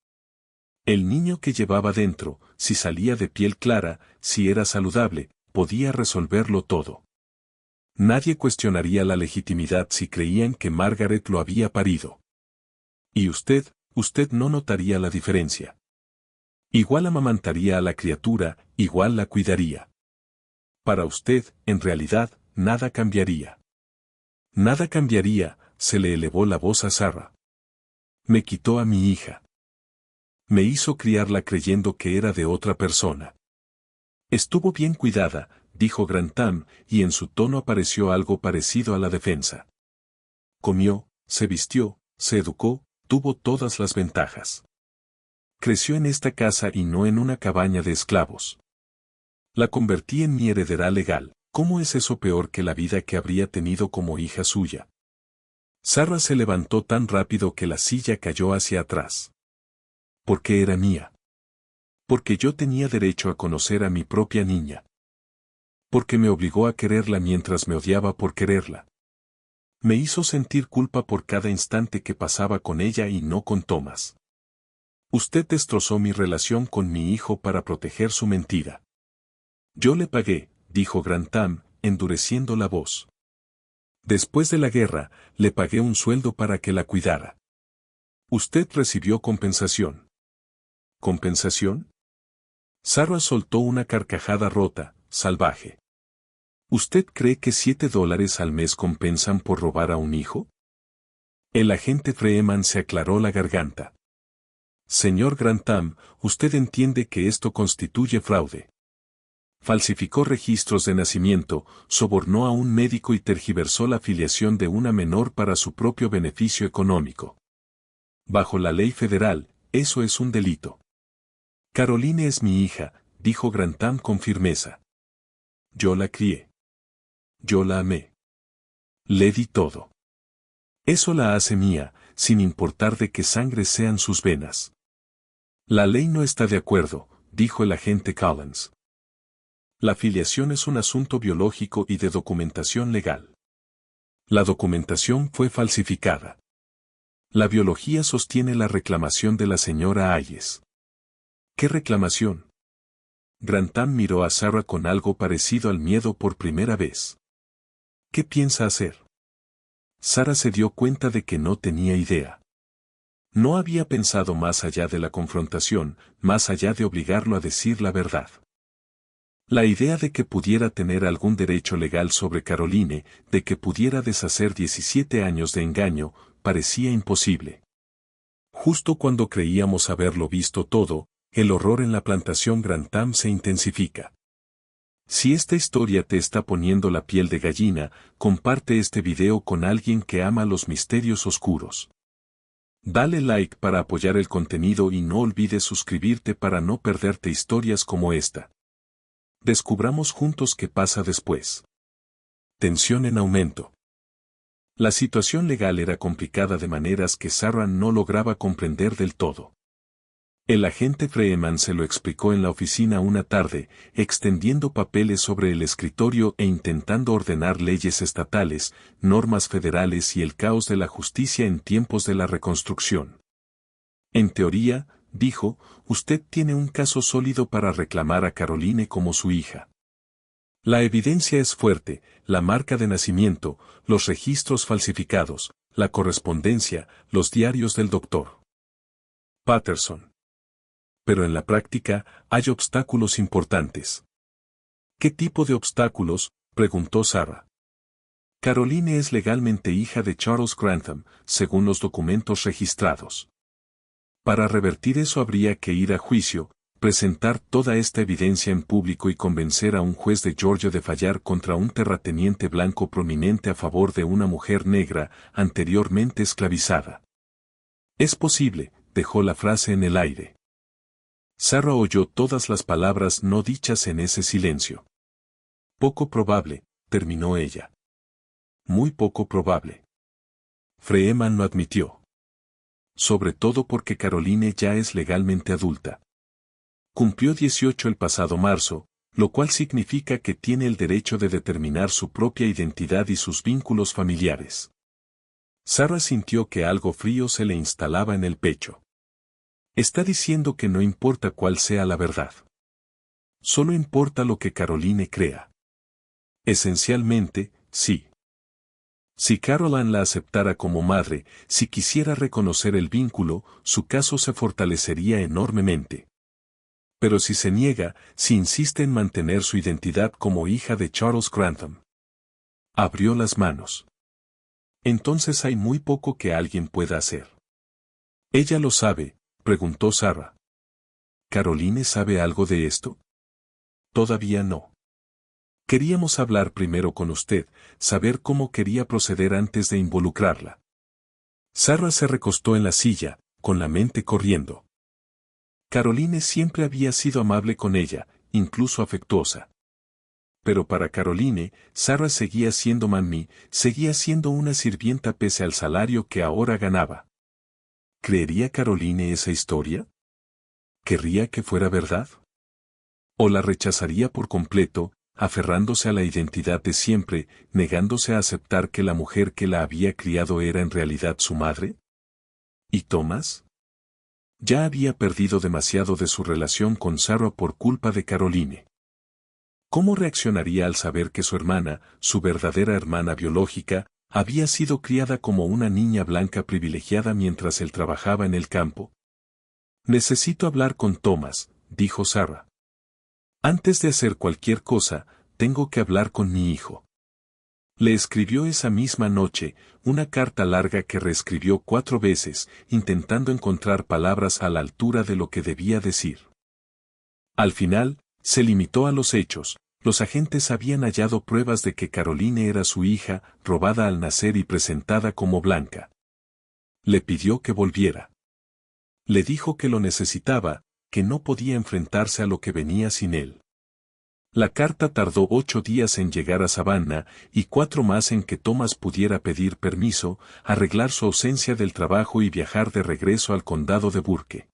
El niño que llevaba dentro, si salía de piel clara, si era saludable, podía resolverlo todo. Nadie cuestionaría la legitimidad si creían que Margaret lo había parido. Y usted no notaría la diferencia. Igual amamantaría a la criatura, igual la cuidaría. Para usted, en realidad, nada cambiaría. Nada cambiaría, se le elevó la voz a Sarah. Me quitó a mi hija. Me hizo criarla creyendo que era de otra persona. Estuvo bien cuidada, dijo Grantham, y en su tono apareció algo parecido a la defensa. Comió, se vistió, se educó, tuvo todas las ventajas. Creció en esta casa y no en una cabaña de esclavos. La convertí en mi heredera legal. ¿Cómo es eso peor que la vida que habría tenido como hija suya? Sarah se levantó tan rápido que la silla cayó hacia atrás. ¿Por qué era mía? Porque yo tenía derecho a conocer a mi propia niña. Porque me obligó a quererla mientras me odiaba por quererla. Me hizo sentir culpa por cada instante que pasaba con ella y no con Thomas. Usted destrozó mi relación con mi hijo para proteger su mentira. Yo le pagué, dijo Grantham, endureciendo la voz. Después de la guerra, le pagué un sueldo para que la cuidara. Usted recibió compensación. ¿Compensación? Sarah soltó una carcajada rota, salvaje. ¿Usted cree que $7 al mes compensan por robar a un hijo? El agente Freeman se aclaró la garganta. Señor Grantham, usted entiende que esto constituye fraude. Falsificó registros de nacimiento, sobornó a un médico y tergiversó la filiación de una menor para su propio beneficio económico. Bajo la ley federal, eso es un delito. Caroline es mi hija, dijo Grantham con firmeza. Yo la crié. Yo la amé. Le di todo. Eso la hace mía, sin importar de qué sangre sean sus venas. La ley no está de acuerdo, dijo el agente Collins. La filiación es un asunto biológico y de documentación legal. La documentación fue falsificada. La biología sostiene la reclamación de la señora Hayes. ¿Qué reclamación? Grantham miró a Sarah con algo parecido al miedo por primera vez. ¿Qué piensa hacer? Sarah se dio cuenta de que no tenía idea. No había pensado más allá de la confrontación, más allá de obligarlo a decir la verdad. La idea de que pudiera tener algún derecho legal sobre Caroline, de que pudiera deshacer 17 años de engaño, parecía imposible. Justo cuando creíamos haberlo visto todo, el horror en la plantación Grantham se intensifica. Si esta historia te está poniendo la piel de gallina, comparte este video con alguien que ama los misterios oscuros. Dale like para apoyar el contenido y no olvides suscribirte para no perderte historias como esta. Descubramos juntos qué pasa después. Tensión en aumento. La situación legal era complicada de maneras que Sarah no lograba comprender del todo. El agente Freeman se lo explicó en la oficina una tarde, extendiendo papeles sobre el escritorio e intentando ordenar leyes estatales, normas federales y el caos de la justicia en tiempos de la reconstrucción. En teoría, dijo, usted tiene un caso sólido para reclamar a Caroline como su hija. La evidencia es fuerte, la marca de nacimiento, los registros falsificados, la correspondencia, los diarios del doctor Patterson. Pero en la práctica, hay obstáculos importantes. ¿Qué tipo de obstáculos?, preguntó Sarah. Caroline es legalmente hija de Charles Grantham, según los documentos registrados. Para revertir eso habría que ir a juicio, presentar toda esta evidencia en público y convencer a un juez de Georgia de fallar contra un terrateniente blanco prominente a favor de una mujer negra, anteriormente esclavizada. Es posible, dejó la frase en el aire. Sarah oyó todas las palabras no dichas en ese silencio. Poco probable, terminó ella. Muy poco probable. Freeman lo admitió. Sobre todo porque Caroline ya es legalmente adulta. Cumplió 18 el pasado marzo, lo cual significa que tiene el derecho de determinar su propia identidad y sus vínculos familiares. Sarah sintió que algo frío se le instalaba en el pecho. Está diciendo que no importa cuál sea la verdad. Solo importa lo que Caroline crea. Esencialmente, sí. Si Caroline la aceptara como madre, si quisiera reconocer el vínculo, su caso se fortalecería enormemente. Pero si se niega, si insiste en mantener su identidad como hija de Charles Grantham. Abrió las manos. Entonces hay muy poco que alguien pueda hacer. Ella lo sabe, preguntó Sarah. ¿Caroline sabe algo de esto? Todavía no. Queríamos hablar primero con usted, saber cómo quería proceder antes de involucrarla. Sarah se recostó en la silla, con la mente corriendo. Caroline siempre había sido amable con ella, incluso afectuosa. Pero para Caroline, Sarah seguía siendo mami, seguía siendo una sirvienta pese al salario que ahora ganaba. ¿Creería Caroline esa historia? ¿Querría que fuera verdad? ¿O la rechazaría por completo, aferrándose a la identidad de siempre, negándose a aceptar que la mujer que la había criado era en realidad su madre? ¿Y Thomas? Ya había perdido demasiado de su relación con Sarah por culpa de Caroline. ¿Cómo reaccionaría al saber que su hermana, su verdadera hermana biológica, había sido criada como una niña blanca privilegiada mientras él trabajaba en el campo? Necesito hablar con Thomas, dijo Sarah. Antes de hacer cualquier cosa, tengo que hablar con mi hijo. Le escribió esa misma noche, una carta larga que reescribió 4 veces, intentando encontrar palabras a la altura de lo que debía decir. Al final, se limitó a los hechos. Los agentes habían hallado pruebas de que Caroline era su hija, robada al nacer y presentada como blanca. Le pidió que volviera. Le dijo que lo necesitaba, que no podía enfrentarse a lo que venía sin él. La carta tardó 8 días en llegar a Savannah y 4 más en que Thomas pudiera pedir permiso, arreglar su ausencia del trabajo y viajar de regreso al condado de Burke.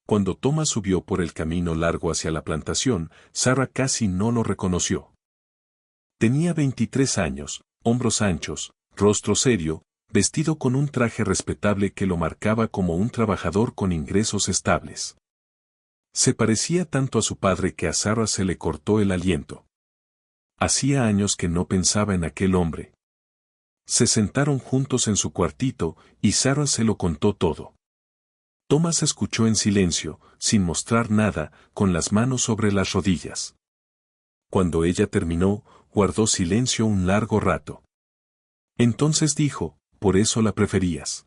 Cuando Thomas subió por el camino largo hacia la plantación, Sarah casi no lo reconoció. Tenía 23 años, hombros anchos, rostro serio, vestido con un traje respetable que lo marcaba como un trabajador con ingresos estables. Se parecía tanto a su padre que a Sarah se le cortó el aliento. Hacía años que no pensaba en aquel hombre. Se sentaron juntos en su cuartito, y Sarah se lo contó todo. Thomas escuchó en silencio, sin mostrar nada, con las manos sobre las rodillas. Cuando ella terminó, guardó silencio un largo rato. Entonces dijo, por eso la preferías.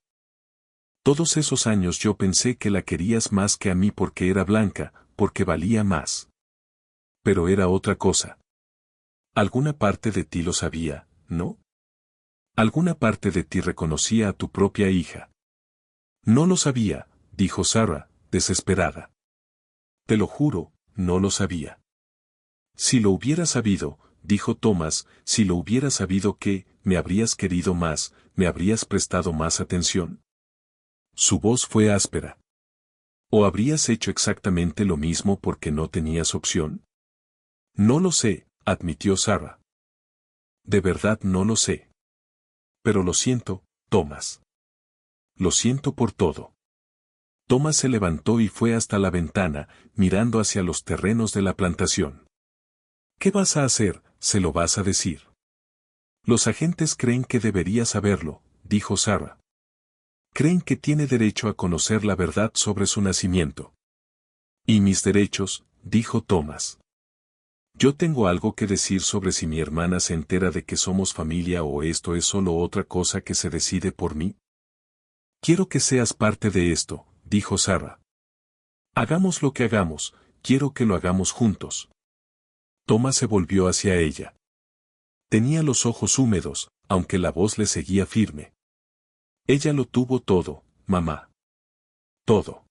Todos esos años yo pensé que la querías más que a mí porque era blanca, porque valía más. Pero era otra cosa. Alguna parte de ti lo sabía, ¿no? Alguna parte de ti reconocía a tu propia hija. No lo sabía, dijo Sarah, desesperada. Te lo juro, no lo sabía. Si lo hubiera sabido, dijo Thomas, si lo hubiera sabido que, me habrías querido más, me habrías prestado más atención. Su voz fue áspera. ¿O habrías hecho exactamente lo mismo porque no tenías opción? No lo sé, admitió Sarah. De verdad no lo sé. Pero lo siento, Thomas. Lo siento por todo. Thomas se levantó y fue hasta la ventana, mirando hacia los terrenos de la plantación. ¿Qué vas a hacer? ¿Se lo vas a decir? Los agentes creen que debería saberlo, dijo Sarah. Creen que tiene derecho a conocer la verdad sobre su nacimiento. ¿Y mis derechos? Dijo Thomas. Yo tengo algo que decir sobre si mi hermana se entera de que somos familia o esto es solo otra cosa que se decide por mí. Quiero que seas parte de esto, dijo Sarah. Hagamos lo que hagamos, quiero que lo hagamos juntos. Thomas se volvió hacia ella. Tenía los ojos húmedos, aunque la voz le seguía firme. Ella lo tuvo todo, mamá. Todo.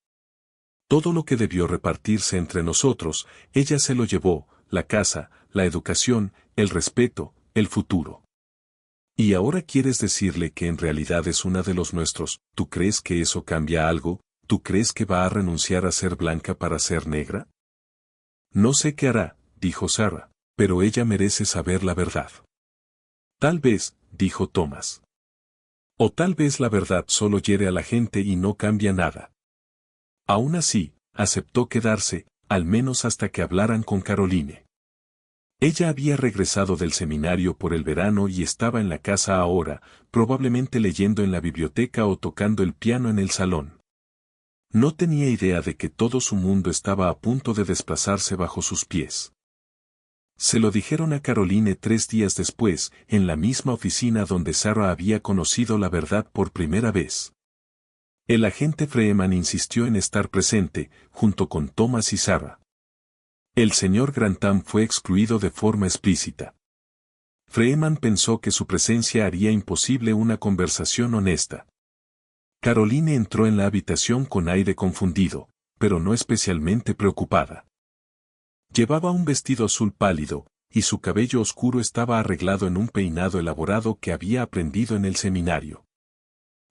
Todo lo que debió repartirse entre nosotros, ella se lo llevó, la casa, la educación, el respeto, el futuro. ¿Y ahora quieres decirle que en realidad es una de los nuestros? ¿Tú crees que eso cambia algo? ¿Tú crees que va a renunciar a ser blanca para ser negra? No sé qué hará, dijo Sarah, pero ella merece saber la verdad. Tal vez, dijo Thomas. O tal vez la verdad solo hiere a la gente y no cambia nada. Aún así, aceptó quedarse, al menos hasta que hablaran con Caroline. Ella había regresado del seminario por el verano y estaba en la casa ahora, probablemente leyendo en la biblioteca o tocando el piano en el salón. No tenía idea de que todo su mundo estaba a punto de desplazarse bajo sus pies. Se lo dijeron a Caroline 3 días después, en la misma oficina donde Sarah había conocido la verdad por primera vez. El agente Freeman insistió en estar presente, junto con Thomas y Sarah. El señor Grantham fue excluido de forma explícita. Freeman pensó que su presencia haría imposible una conversación honesta. Caroline entró en la habitación con aire confundido, pero no especialmente preocupada. Llevaba un vestido azul pálido, y su cabello oscuro estaba arreglado en un peinado elaborado que había aprendido en el seminario.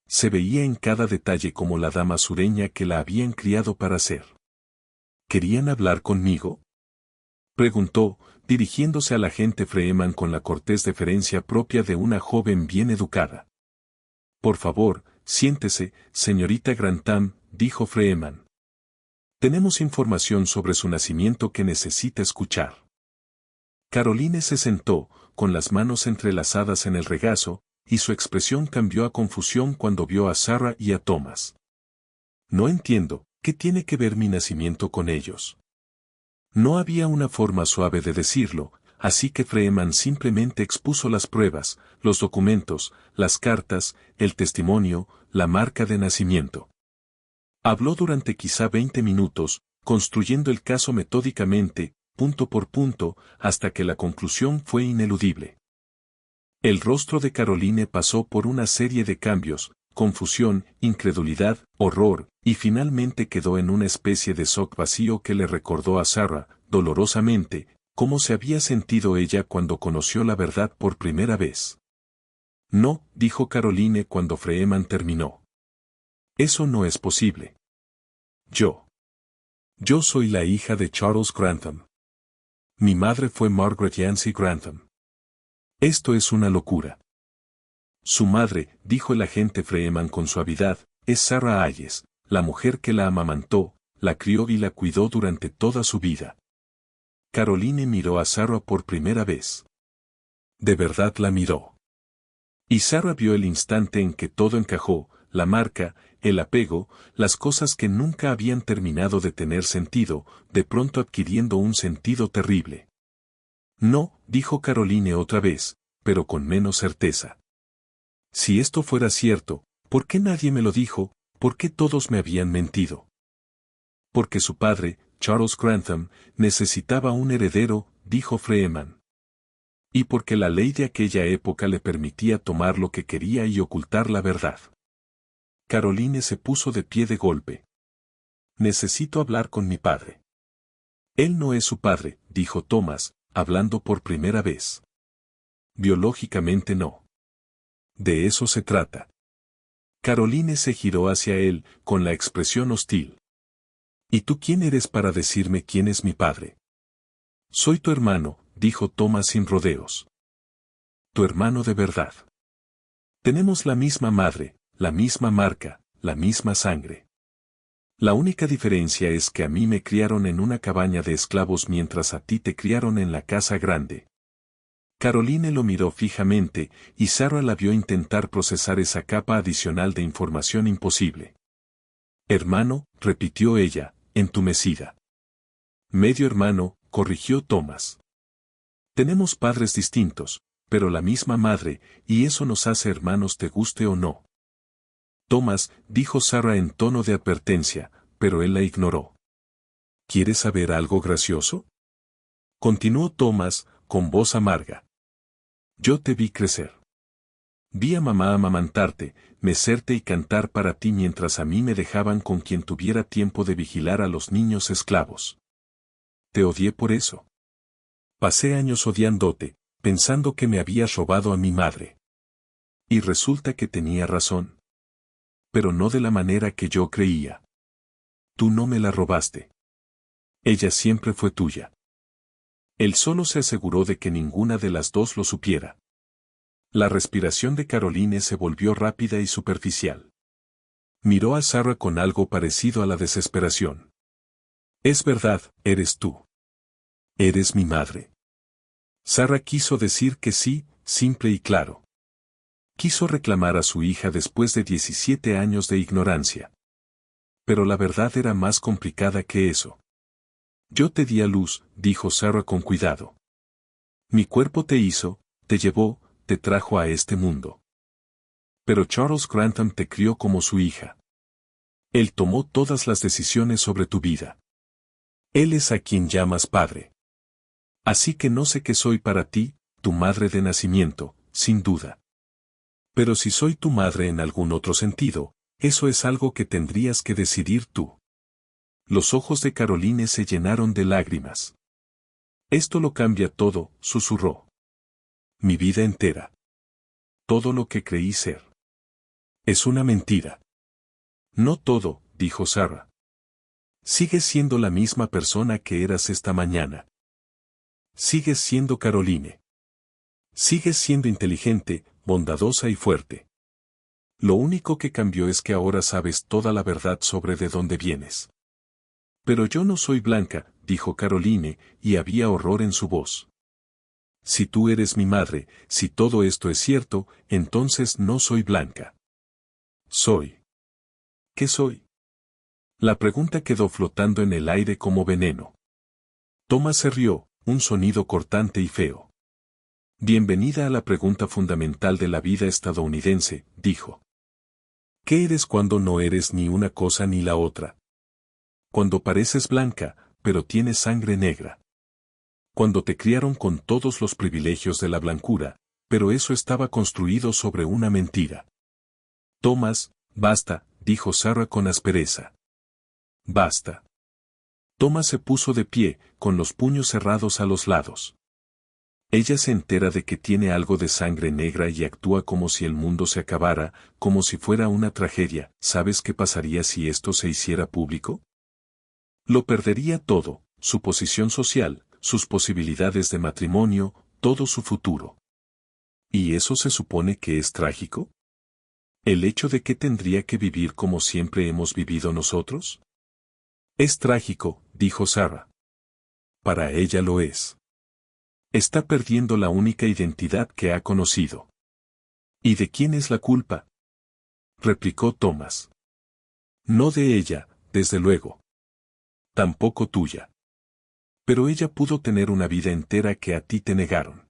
Se veía en cada detalle como la dama sureña que la habían criado para ser. ¿Querían hablar conmigo?, preguntó, dirigiéndose al agente Freeman con la cortés deferencia propia de una joven bien educada. Por favor, siéntese, señorita Grantham, dijo Freeman. Tenemos información sobre su nacimiento que necesita escuchar. Caroline se sentó, con las manos entrelazadas en el regazo, y su expresión cambió a confusión cuando vio a Sarah y a Thomas. No entiendo, ¿qué tiene que ver mi nacimiento con ellos? No había una forma suave de decirlo, así que Freeman simplemente expuso las pruebas, los documentos, las cartas, el testimonio, la marca de nacimiento. Habló durante quizá 20 minutos, construyendo el caso metódicamente, punto por punto, hasta que la conclusión fue ineludible. El rostro de Caroline pasó por una serie de cambios, confusión, incredulidad, horror, y finalmente quedó en una especie de shock vacío que le recordó a Sarah, dolorosamente, cómo se había sentido ella cuando conoció la verdad por primera vez. No, dijo Caroline cuando Freeman terminó. Eso no es posible. Yo soy la hija de Charles Grantham. Mi madre fue Margaret Yancey Grantham. Esto es una locura. Su madre, dijo el agente Freeman con suavidad, es Sarah Hayes, la mujer que la amamantó, la crió y la cuidó durante toda su vida. Caroline miró a Sarah por primera vez. De verdad la miró. Y Sarah vio el instante en que todo encajó, la marca, el apego, las cosas que nunca habían terminado de tener sentido, de pronto adquiriendo un sentido terrible. No, dijo Caroline otra vez, pero con menos certeza. Si esto fuera cierto, ¿por qué nadie me lo dijo? ¿Por qué todos me habían mentido? Porque su padre, Charles Grantham, necesitaba un heredero, dijo Freeman. Y porque la ley de aquella época le permitía tomar lo que quería y ocultar la verdad. Caroline se puso de pie de golpe. Necesito hablar con mi padre. Él no es su padre, dijo Thomas, hablando por primera vez. Biológicamente no. De eso se trata. Caroline se giró hacia él, con la expresión hostil. ¿Y tú quién eres para decirme quién es mi padre? Soy tu hermano, dijo Thomas sin rodeos. Tu hermano de verdad. Tenemos la misma madre, la misma marca, la misma sangre. La única diferencia es que a mí me criaron en una cabaña de esclavos mientras a ti te criaron en la casa grande. Caroline lo miró fijamente, y Sarah la vio intentar procesar esa capa adicional de información imposible. Hermano, repitió ella, entumecida. Medio hermano, corrigió Thomas. Tenemos padres distintos, pero la misma madre, y eso nos hace hermanos te guste o no. Thomas, dijo Sarah en tono de advertencia, pero él la ignoró. ¿Quieres saber algo gracioso? Continuó Thomas, con voz amarga. Yo te vi crecer. Vi a mamá amamantarte, mecerte y cantar para ti mientras a mí me dejaban con quien tuviera tiempo de vigilar a los niños esclavos. Te odié por eso. Pasé años odiándote, pensando que me habías robado a mi madre. Y resulta que tenía razón. Pero no de la manera que yo creía. Tú no me la robaste. Ella siempre fue tuya. Él solo se aseguró de que ninguna de las dos lo supiera. La respiración de Caroline se volvió rápida y superficial. Miró a Sarah con algo parecido a la desesperación. Es verdad, eres tú. Eres mi madre. Sarah quiso decir que sí, simple y claro. Quiso reclamar a su hija después de 17 años de ignorancia. Pero la verdad era más complicada que eso. Yo te di a luz, dijo Sarah con cuidado. Mi cuerpo te hizo, te llevó, te trajo a este mundo. Pero Charles Grantham te crió como su hija. Él tomó todas las decisiones sobre tu vida. Él es a quien llamas padre. Así que no sé qué soy para ti, tu madre de nacimiento, sin duda. Pero si soy tu madre en algún otro sentido, eso es algo que tendrías que decidir tú. Los ojos de Caroline se llenaron de lágrimas. Esto lo cambia todo, susurró. Mi vida entera. Todo lo que creí ser. Es una mentira. No todo, dijo Sarah. Sigues siendo la misma persona que eras esta mañana. Sigues siendo Caroline. Sigues siendo inteligente, bondadosa y fuerte. Lo único que cambió es que ahora sabes toda la verdad sobre de dónde vienes. Pero yo no soy blanca, dijo Caroline, y había horror en su voz. Si tú eres mi madre, si todo esto es cierto, entonces no soy blanca. Soy. ¿Qué soy? La pregunta quedó flotando en el aire como veneno. Thomas se rió, un sonido cortante y feo. Bienvenida a la pregunta fundamental de la vida estadounidense, dijo. ¿Qué eres cuando no eres ni una cosa ni la otra? Cuando pareces blanca, pero tienes sangre negra. Cuando te criaron con todos los privilegios de la blancura, pero eso estaba construido sobre una mentira. Thomas, basta, dijo Sarah con aspereza. Basta. Thomas se puso de pie, con los puños cerrados a los lados. Ella se entera de que tiene algo de sangre negra y actúa como si el mundo se acabara, como si fuera una tragedia. ¿Sabes qué pasaría si esto se hiciera público? Lo perdería todo, su posición social, sus posibilidades de matrimonio, todo su futuro. ¿Y eso se supone que es trágico? ¿El hecho de que tendría que vivir como siempre hemos vivido nosotros? Es trágico, dijo Sarah. Para ella lo es. Está perdiendo la única identidad que ha conocido. ¿Y de quién es la culpa? Replicó Thomas. No de ella, desde luego. Tampoco tuya. Pero ella pudo tener una vida entera que a ti te negaron.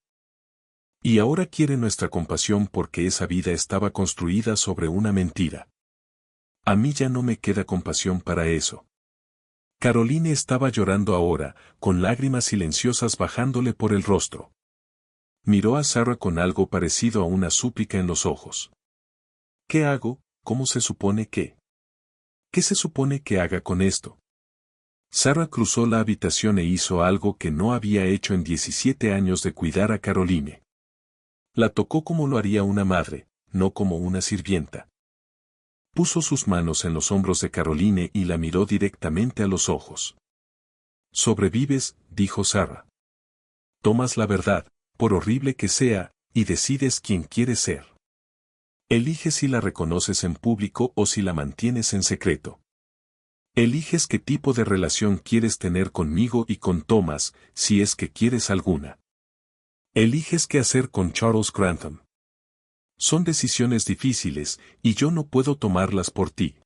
Y ahora quiere nuestra compasión porque esa vida estaba construida sobre una mentira. A mí ya no me queda compasión para eso. Caroline estaba llorando ahora, con lágrimas silenciosas bajándole por el rostro. Miró a Sarah con algo parecido a una súplica en los ojos. ¿Qué hago? ¿Cómo se supone que? ¿Qué se supone que haga con esto? Sarah cruzó la habitación e hizo algo que no había hecho en 17 años de cuidar a Caroline. La tocó como lo haría una madre, no como una sirvienta. Puso sus manos en los hombros de Caroline y la miró directamente a los ojos. Sobrevives, dijo Sarah. Tomas la verdad, por horrible que sea, y decides quién quieres ser. Eliges si la reconoces en público o si la mantienes en secreto. Eliges qué tipo de relación quieres tener conmigo y con Thomas, si es que quieres alguna. Eliges qué hacer con Charles Grantham. Son decisiones difíciles, y yo no puedo tomarlas por ti.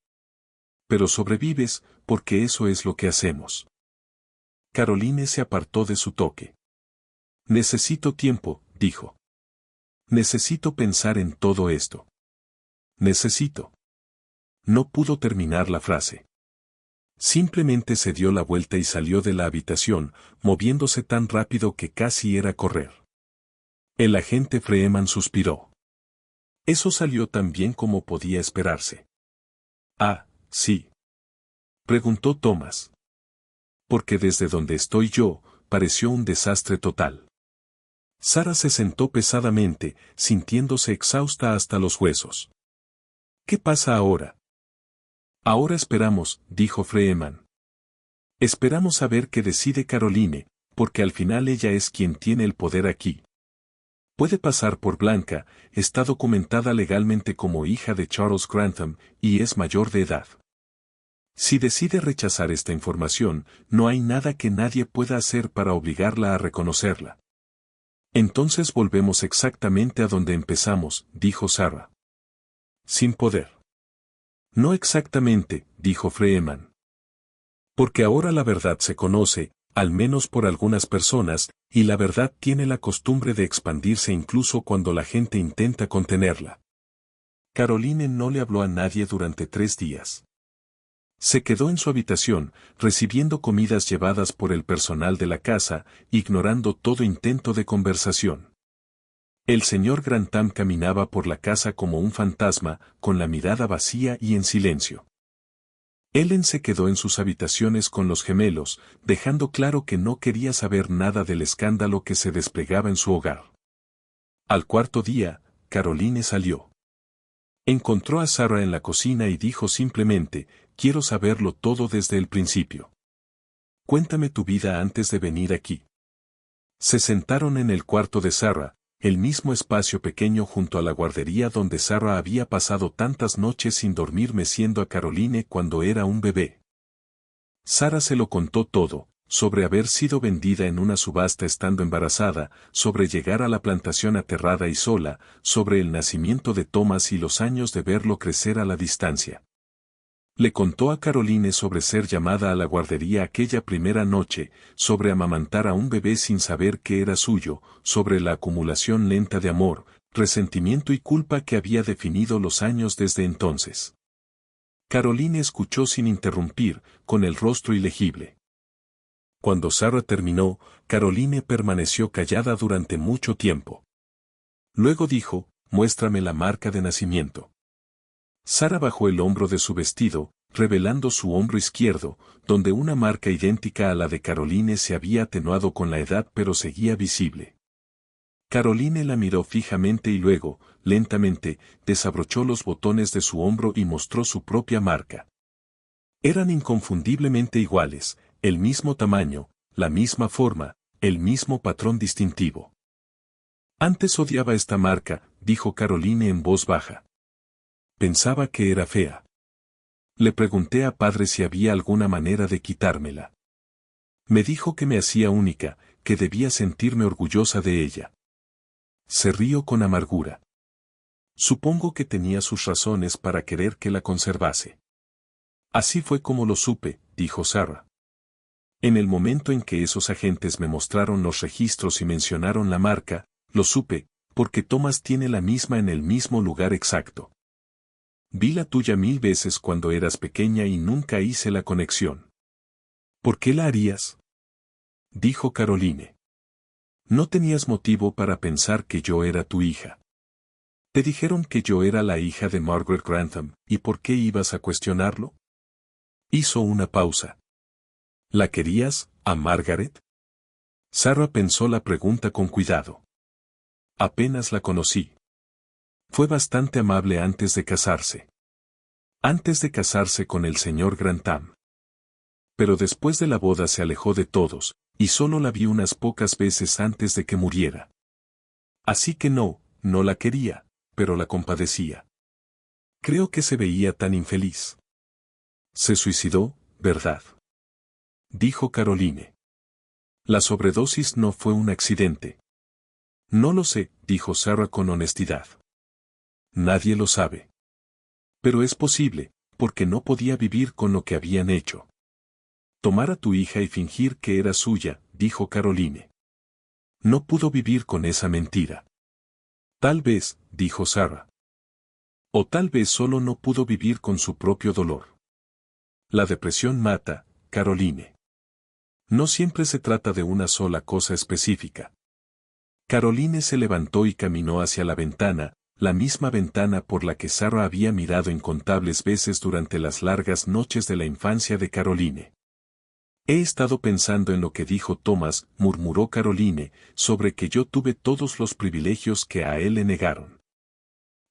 Pero sobrevives, porque eso es lo que hacemos. Caroline se apartó de su toque. Necesito tiempo, dijo. Necesito pensar en todo esto. Necesito. No pudo terminar la frase. Simplemente se dio la vuelta y salió de la habitación, moviéndose tan rápido que casi era correr. El agente Freeman suspiró. Eso salió tan bien como podía esperarse. Ah, sí. Preguntó Thomas. Porque desde donde estoy yo, pareció un desastre total. Sarah se sentó pesadamente, sintiéndose exhausta hasta los huesos. ¿Qué pasa ahora? Ahora esperamos, dijo Freeman. Esperamos a ver qué decide Caroline, porque al final ella es quien tiene el poder aquí. Puede pasar por blanca, está documentada legalmente como hija de Charles Grantham, y es mayor de edad. Si decide rechazar esta información, no hay nada que nadie pueda hacer para obligarla a reconocerla. Entonces volvemos exactamente a donde empezamos, dijo Sarah. Sin poder. No exactamente, dijo Freeman. Porque ahora la verdad se conoce, al menos por algunas personas, y la verdad tiene la costumbre de expandirse incluso cuando la gente intenta contenerla. Caroline no le habló a nadie durante 3 días. Se quedó en su habitación, recibiendo comidas llevadas por el personal de la casa, ignorando todo intento de conversación. El señor Grantham caminaba por la casa como un fantasma, con la mirada vacía y en silencio. Ellen se quedó en sus habitaciones con los gemelos, dejando claro que no quería saber nada del escándalo que se desplegaba en su hogar. Al cuarto día, Caroline salió. Encontró a Sarah en la cocina y dijo simplemente, quiero saberlo todo desde el principio. Cuéntame tu vida antes de venir aquí. Se sentaron en el cuarto de Sarah, el mismo espacio pequeño junto a la guardería donde Sarah había pasado tantas noches sin dormir meciendo a Caroline cuando era un bebé. Sarah se lo contó todo, sobre haber sido vendida en una subasta estando embarazada, sobre llegar a la plantación aterrada y sola, sobre el nacimiento de Thomas y los años de verlo crecer a la distancia. Le contó a Caroline sobre ser llamada a la guardería aquella primera noche, sobre amamantar a un bebé sin saber que era suyo, sobre la acumulación lenta de amor, resentimiento y culpa que había definido los años desde entonces. Caroline escuchó sin interrumpir, con el rostro ilegible. Cuando Sarah terminó, Caroline permaneció callada durante mucho tiempo. Luego dijo, muéstrame la marca de nacimiento. Sarah bajó el hombro de su vestido, revelando su hombro izquierdo, donde una marca idéntica a la de Caroline se había atenuado con la edad pero seguía visible. Caroline la miró fijamente y luego, lentamente, desabrochó los botones de su hombro y mostró su propia marca. Eran inconfundiblemente iguales, el mismo tamaño, la misma forma, el mismo patrón distintivo. Antes odiaba esta marca, dijo Caroline en voz baja. Pensaba que era fea. Le pregunté a padre si había alguna manera de quitármela. Me dijo que me hacía única, que debía sentirme orgullosa de ella. Se rió con amargura. Supongo que tenía sus razones para querer que la conservase. Así fue como lo supe, dijo Sarah. En el momento en que esos agentes me mostraron los registros y mencionaron la marca, lo supe, porque Thomas tiene la misma en el mismo lugar exacto. Vi la tuya 1000 veces cuando eras pequeña y nunca hice la conexión. ¿Por qué la harías? Dijo Caroline. No tenías motivo para pensar que yo era tu hija. Te dijeron que yo era la hija de Margaret Grantham, ¿y por qué ibas a cuestionarlo? Hizo una pausa. ¿La querías, a Margaret? Sarah pensó la pregunta con cuidado. Apenas la conocí. Fue bastante amable antes de casarse. Antes de casarse con el señor Grantham. Pero después de la boda se alejó de todos, y solo la vi unas pocas veces antes de que muriera. Así que no la quería, pero la compadecía. Creo que se veía tan infeliz. Se suicidó, ¿verdad? Dijo Caroline. La sobredosis no fue un accidente. No lo sé, dijo Sarah con honestidad. Nadie lo sabe. Pero es posible, porque no podía vivir con lo que habían hecho. Tomar a tu hija y fingir que era suya, dijo Caroline. No pudo vivir con esa mentira. Tal vez, dijo Sarah. O tal vez solo no pudo vivir con su propio dolor. La depresión mata, Caroline. No siempre se trata de una sola cosa específica. Caroline se levantó y caminó hacia la ventana, la misma ventana por la que Sarah había mirado incontables veces durante las largas noches de la infancia de Caroline. He estado pensando en lo que dijo Thomas, murmuró Caroline, sobre que yo tuve todos los privilegios que a él le negaron.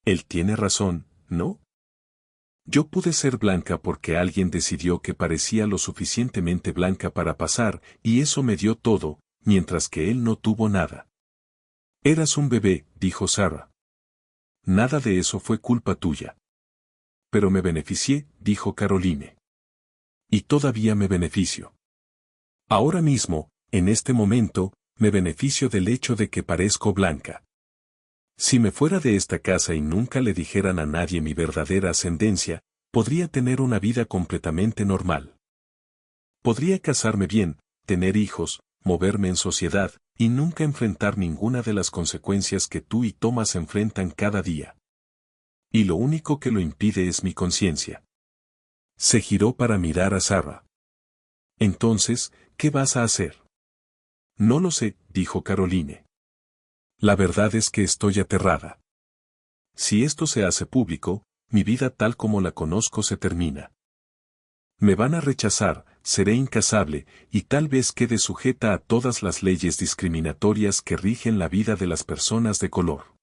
Él tiene razón, ¿no? Yo pude ser blanca porque alguien decidió que parecía lo suficientemente blanca para pasar, y eso me dio todo, mientras que él no tuvo nada. Eras un bebé, dijo Sarah. Nada de eso fue culpa tuya. Pero me beneficié, dijo Caroline. Y todavía me beneficio. Ahora mismo, en este momento, me beneficio del hecho de que parezco blanca. Si me fuera de esta casa y nunca le dijeran a nadie mi verdadera ascendencia, podría tener una vida completamente normal. Podría casarme bien, tener hijos, moverme en sociedad, y nunca enfrentar ninguna de las consecuencias que tú y Thomas enfrentan cada día. Y lo único que lo impide es mi conciencia. Se giró para mirar a Sarah. Entonces, ¿qué vas a hacer? No lo sé, dijo Caroline. La verdad es que estoy aterrada. Si esto se hace público, mi vida tal como la conozco se termina. Me van a rechazar, seré incasable, y tal vez quede sujeta a todas las leyes discriminatorias que rigen la vida de las personas de color.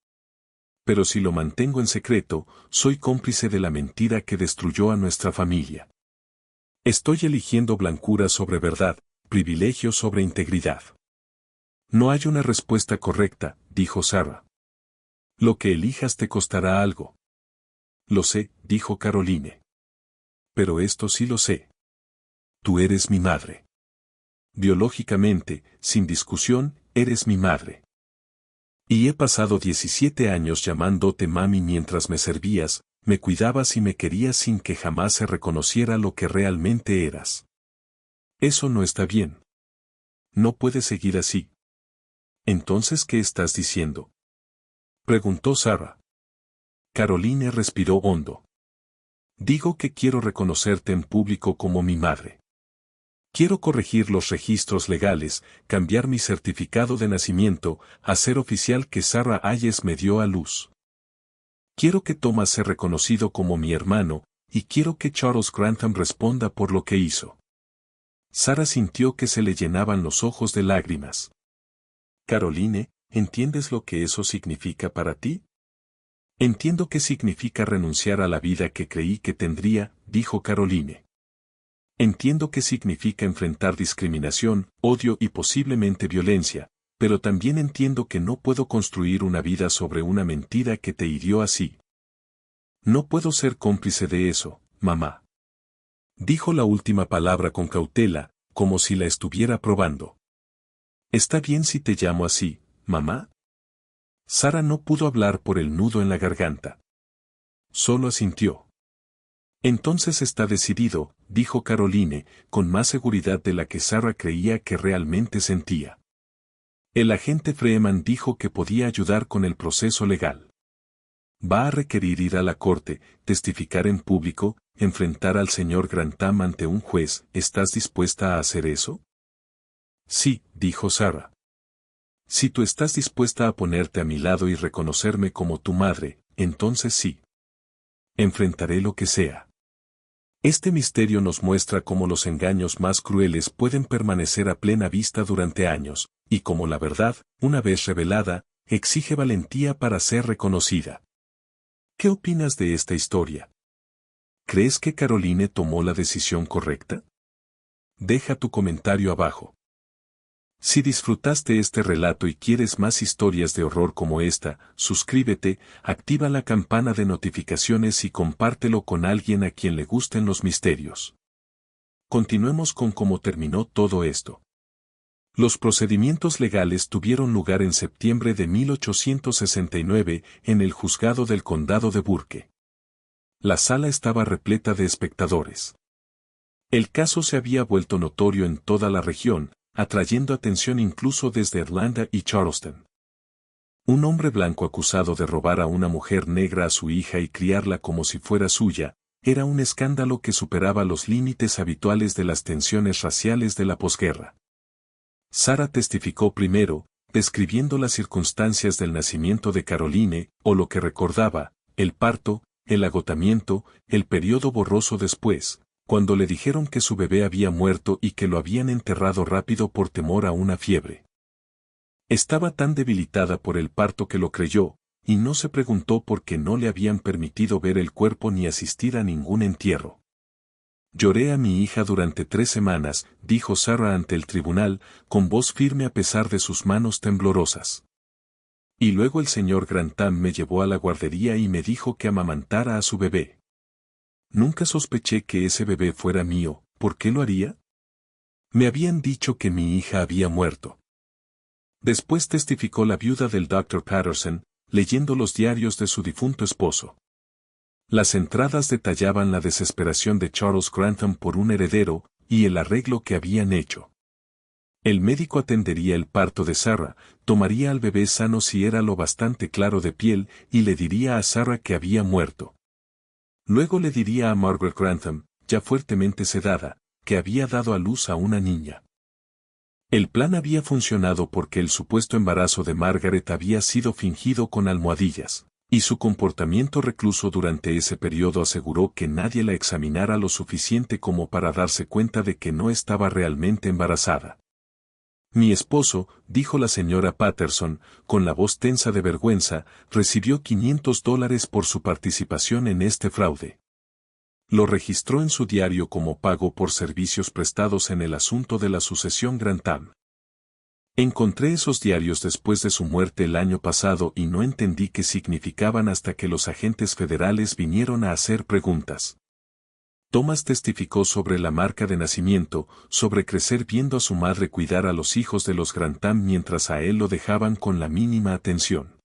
Pero si lo mantengo en secreto, soy cómplice de la mentira que destruyó a nuestra familia. Estoy eligiendo blancura sobre verdad, privilegio sobre integridad. No hay una respuesta correcta, dijo Sarah. Lo que elijas te costará algo. Lo sé, dijo Caroline. Pero esto sí lo sé. Tú eres mi madre. Biológicamente, sin discusión, eres mi madre. Y he pasado 17 años llamándote mami mientras me servías, me cuidabas y me querías sin que jamás se reconociera lo que realmente eras. Eso no está bien. No puedes seguir así. Entonces, ¿qué estás diciendo? Preguntó Sarah. Caroline respiró hondo. Digo que quiero reconocerte en público como mi madre. Quiero corregir los registros legales, cambiar mi certificado de nacimiento, hacer oficial que Sarah Hayes me dio a luz. Quiero que Thomas sea reconocido como mi hermano, y quiero que Charles Grantham responda por lo que hizo. Sarah sintió que se le llenaban los ojos de lágrimas. Caroline, ¿entiendes lo que eso significa para ti? Entiendo qué significa renunciar a la vida que creí que tendría, dijo Caroline. Entiendo qué significa enfrentar discriminación, odio y posiblemente violencia, pero también entiendo que no puedo construir una vida sobre una mentira que te hirió así. No puedo ser cómplice de eso, mamá. Dijo la última palabra con cautela, como si la estuviera probando. ¿Está bien si te llamo así, mamá? Sarah no pudo hablar por el nudo en la garganta. Solo asintió. Entonces está decidido, dijo Caroline, con más seguridad de la que Sarah creía que realmente sentía. El agente Freeman dijo que podía ayudar con el proceso legal. Va a requerir ir a la corte, testificar en público, enfrentar al señor Grantham ante un juez. ¿Estás dispuesta a hacer eso? Sí, dijo Sarah. Si tú estás dispuesta a ponerte a mi lado y reconocerme como tu madre, entonces sí. Enfrentaré lo que sea. Este misterio nos muestra cómo los engaños más crueles pueden permanecer a plena vista durante años, y cómo la verdad, una vez revelada, exige valentía para ser reconocida. ¿Qué opinas de esta historia? ¿Crees que Caroline tomó la decisión correcta? Deja tu comentario abajo. Si disfrutaste este relato y quieres más historias de horror como esta, suscríbete, activa la campana de notificaciones y compártelo con alguien a quien le gusten los misterios. Continuemos con cómo terminó todo esto. Los procedimientos legales tuvieron lugar en septiembre de 1869 en el juzgado del condado de Burke. La sala estaba repleta de espectadores. El caso se había vuelto notorio en toda la región, atrayendo atención incluso desde Atlanta y Charleston. Un hombre blanco acusado de robar a una mujer negra a su hija y criarla como si fuera suya, era un escándalo que superaba los límites habituales de las tensiones raciales de la posguerra. Sarah testificó primero, describiendo las circunstancias del nacimiento de Caroline, o lo que recordaba, el parto, el agotamiento, el periodo borroso después, cuando le dijeron que su bebé había muerto y que lo habían enterrado rápido por temor a una fiebre. Estaba tan debilitada por el parto que lo creyó, y no se preguntó por qué no le habían permitido ver el cuerpo ni asistir a ningún entierro. Lloré a mi hija durante 3 semanas, dijo Sarah ante el tribunal, con voz firme a pesar de sus manos temblorosas. Y luego el señor Grantham me llevó a la guardería y me dijo que amamantara a su bebé. Nunca sospeché que ese bebé fuera mío, ¿por qué lo haría? Me habían dicho que mi hija había muerto. Después testificó la viuda del Dr. Patterson, leyendo los diarios de su difunto esposo. Las entradas detallaban la desesperación de Charles Grantham por un heredero, y el arreglo que habían hecho. El médico atendería el parto de Sarah, tomaría al bebé sano si era lo bastante claro de piel, y le diría a Sarah que había muerto. Luego le diría a Margaret Grantham, ya fuertemente sedada, que había dado a luz a una niña. El plan había funcionado porque el supuesto embarazo de Margaret había sido fingido con almohadillas, y su comportamiento recluso durante ese periodo aseguró que nadie la examinara lo suficiente como para darse cuenta de que no estaba realmente embarazada. Mi esposo, dijo la señora Patterson, con la voz tensa de vergüenza, recibió $500 por su participación en este fraude. Lo registró en su diario como pago por servicios prestados en el asunto de la sucesión Grantham. Encontré esos diarios después de su muerte el año pasado y no entendí qué significaban hasta que los agentes federales vinieron a hacer preguntas. Thomas testificó sobre la marca de nacimiento, sobre crecer viendo a su madre cuidar a los hijos de los Grantham mientras a él lo dejaban con la mínima atención.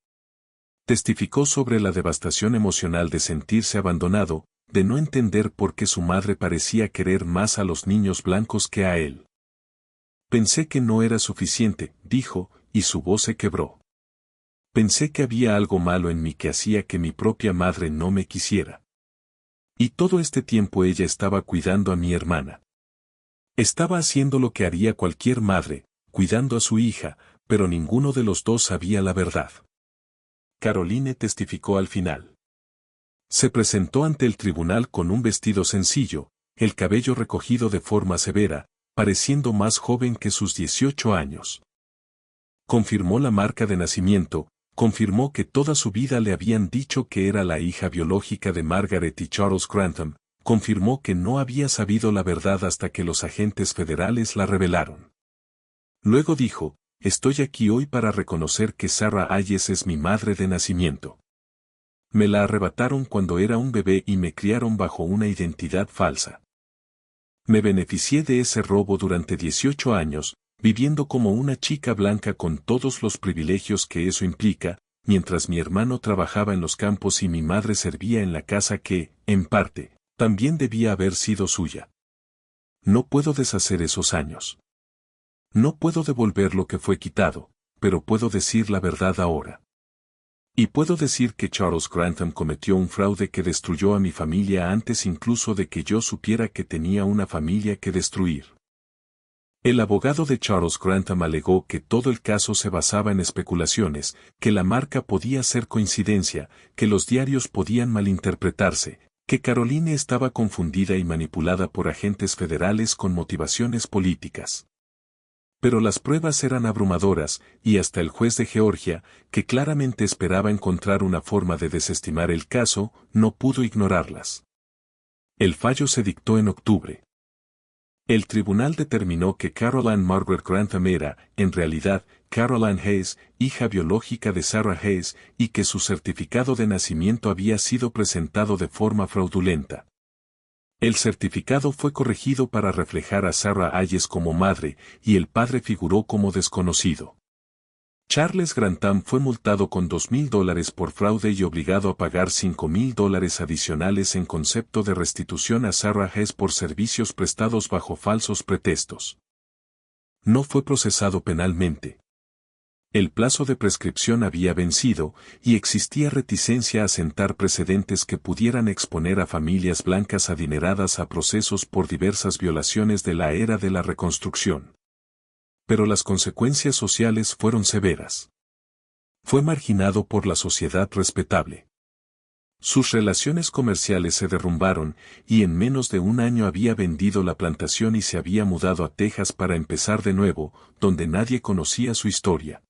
Testificó sobre la devastación emocional de sentirse abandonado, de no entender por qué su madre parecía querer más a los niños blancos que a él. Pensé que no era suficiente, dijo, y su voz se quebró. Pensé que había algo malo en mí que hacía que mi propia madre no me quisiera. Y todo este tiempo ella estaba cuidando a mi hermana. Estaba haciendo lo que haría cualquier madre, cuidando a su hija, pero ninguno de los dos sabía la verdad. Caroline testificó al final. Se presentó ante el tribunal con un vestido sencillo, el cabello recogido de forma severa, pareciendo más joven que sus 18 años. Confirmó la marca de nacimiento, confirmó que toda su vida le habían dicho que era la hija biológica de Margaret y Charles Grantham, confirmó que no había sabido la verdad hasta que los agentes federales la revelaron. Luego dijo, estoy aquí hoy para reconocer que Sarah Hayes es mi madre de nacimiento. Me la arrebataron cuando era un bebé y me criaron bajo una identidad falsa. Me beneficié de ese robo durante 18 años, viviendo como una chica blanca con todos los privilegios que eso implica, mientras mi hermano trabajaba en los campos y mi madre servía en la casa que, en parte, también debía haber sido suya. No puedo deshacer esos años. No puedo devolver lo que fue quitado, pero puedo decir la verdad ahora. Y puedo decir que Charles Grantham cometió un fraude que destruyó a mi familia antes incluso de que yo supiera que tenía una familia que destruir. El abogado de Charles Grantham alegó que todo el caso se basaba en especulaciones, que la marca podía ser coincidencia, que los diarios podían malinterpretarse, que Caroline estaba confundida y manipulada por agentes federales con motivaciones políticas. Pero las pruebas eran abrumadoras, y hasta el juez de Georgia, que claramente esperaba encontrar una forma de desestimar el caso, no pudo ignorarlas. El fallo se dictó en octubre. El tribunal determinó que Caroline Margaret Grantham era, en realidad, Caroline Hayes, hija biológica de Sarah Hayes, y que su certificado de nacimiento había sido presentado de forma fraudulenta. El certificado fue corregido para reflejar a Sarah Hayes como madre, y el padre figuró como desconocido. Charles Grantham fue multado con $2,000 por fraude y obligado a pagar $5,000 adicionales en concepto de restitución a Sarah Hayes por servicios prestados bajo falsos pretextos. No fue procesado penalmente. El plazo de prescripción había vencido, y existía reticencia a sentar precedentes que pudieran exponer a familias blancas adineradas a procesos por diversas violaciones de la era de la reconstrucción. Pero las consecuencias sociales fueron severas. Fue marginado por la sociedad respetable. Sus relaciones comerciales se derrumbaron, y en menos de un año había vendido la plantación y se había mudado a Texas para empezar de nuevo, donde nadie conocía su historia.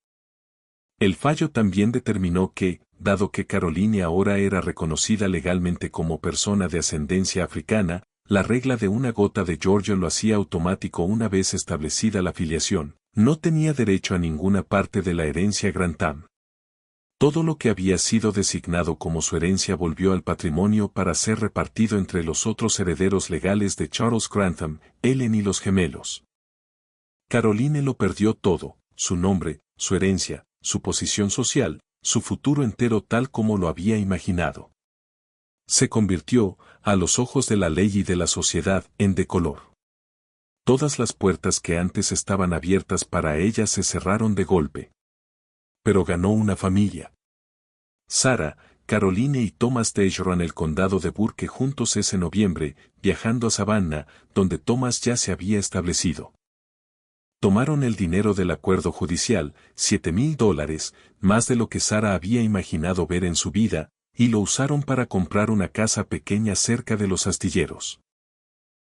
El fallo también determinó que, dado que Caroline ahora era reconocida legalmente como persona de ascendencia africana, la regla de una gota de Georgia lo hacía automático una vez establecida la filiación, no tenía derecho a ninguna parte de la herencia Grantham. Todo lo que había sido designado como su herencia volvió al patrimonio para ser repartido entre los otros herederos legales de Charles Grantham, Ellen y los gemelos. Caroline lo perdió todo, su nombre, su herencia, su posición social, su futuro entero tal como lo había imaginado. Se convirtió, a los ojos de la ley y de la sociedad, en decolor. Todas las puertas que antes estaban abiertas para ella se cerraron de golpe. Pero ganó una familia. Sarah, Caroline y Thomas dejaron el condado de Burke juntos ese noviembre, viajando a Savannah, donde Thomas ya se había establecido. Tomaron el dinero del acuerdo judicial, $7,000, más de lo que Sarah había imaginado ver en su vida, y lo usaron para comprar una casa pequeña cerca de los astilleros.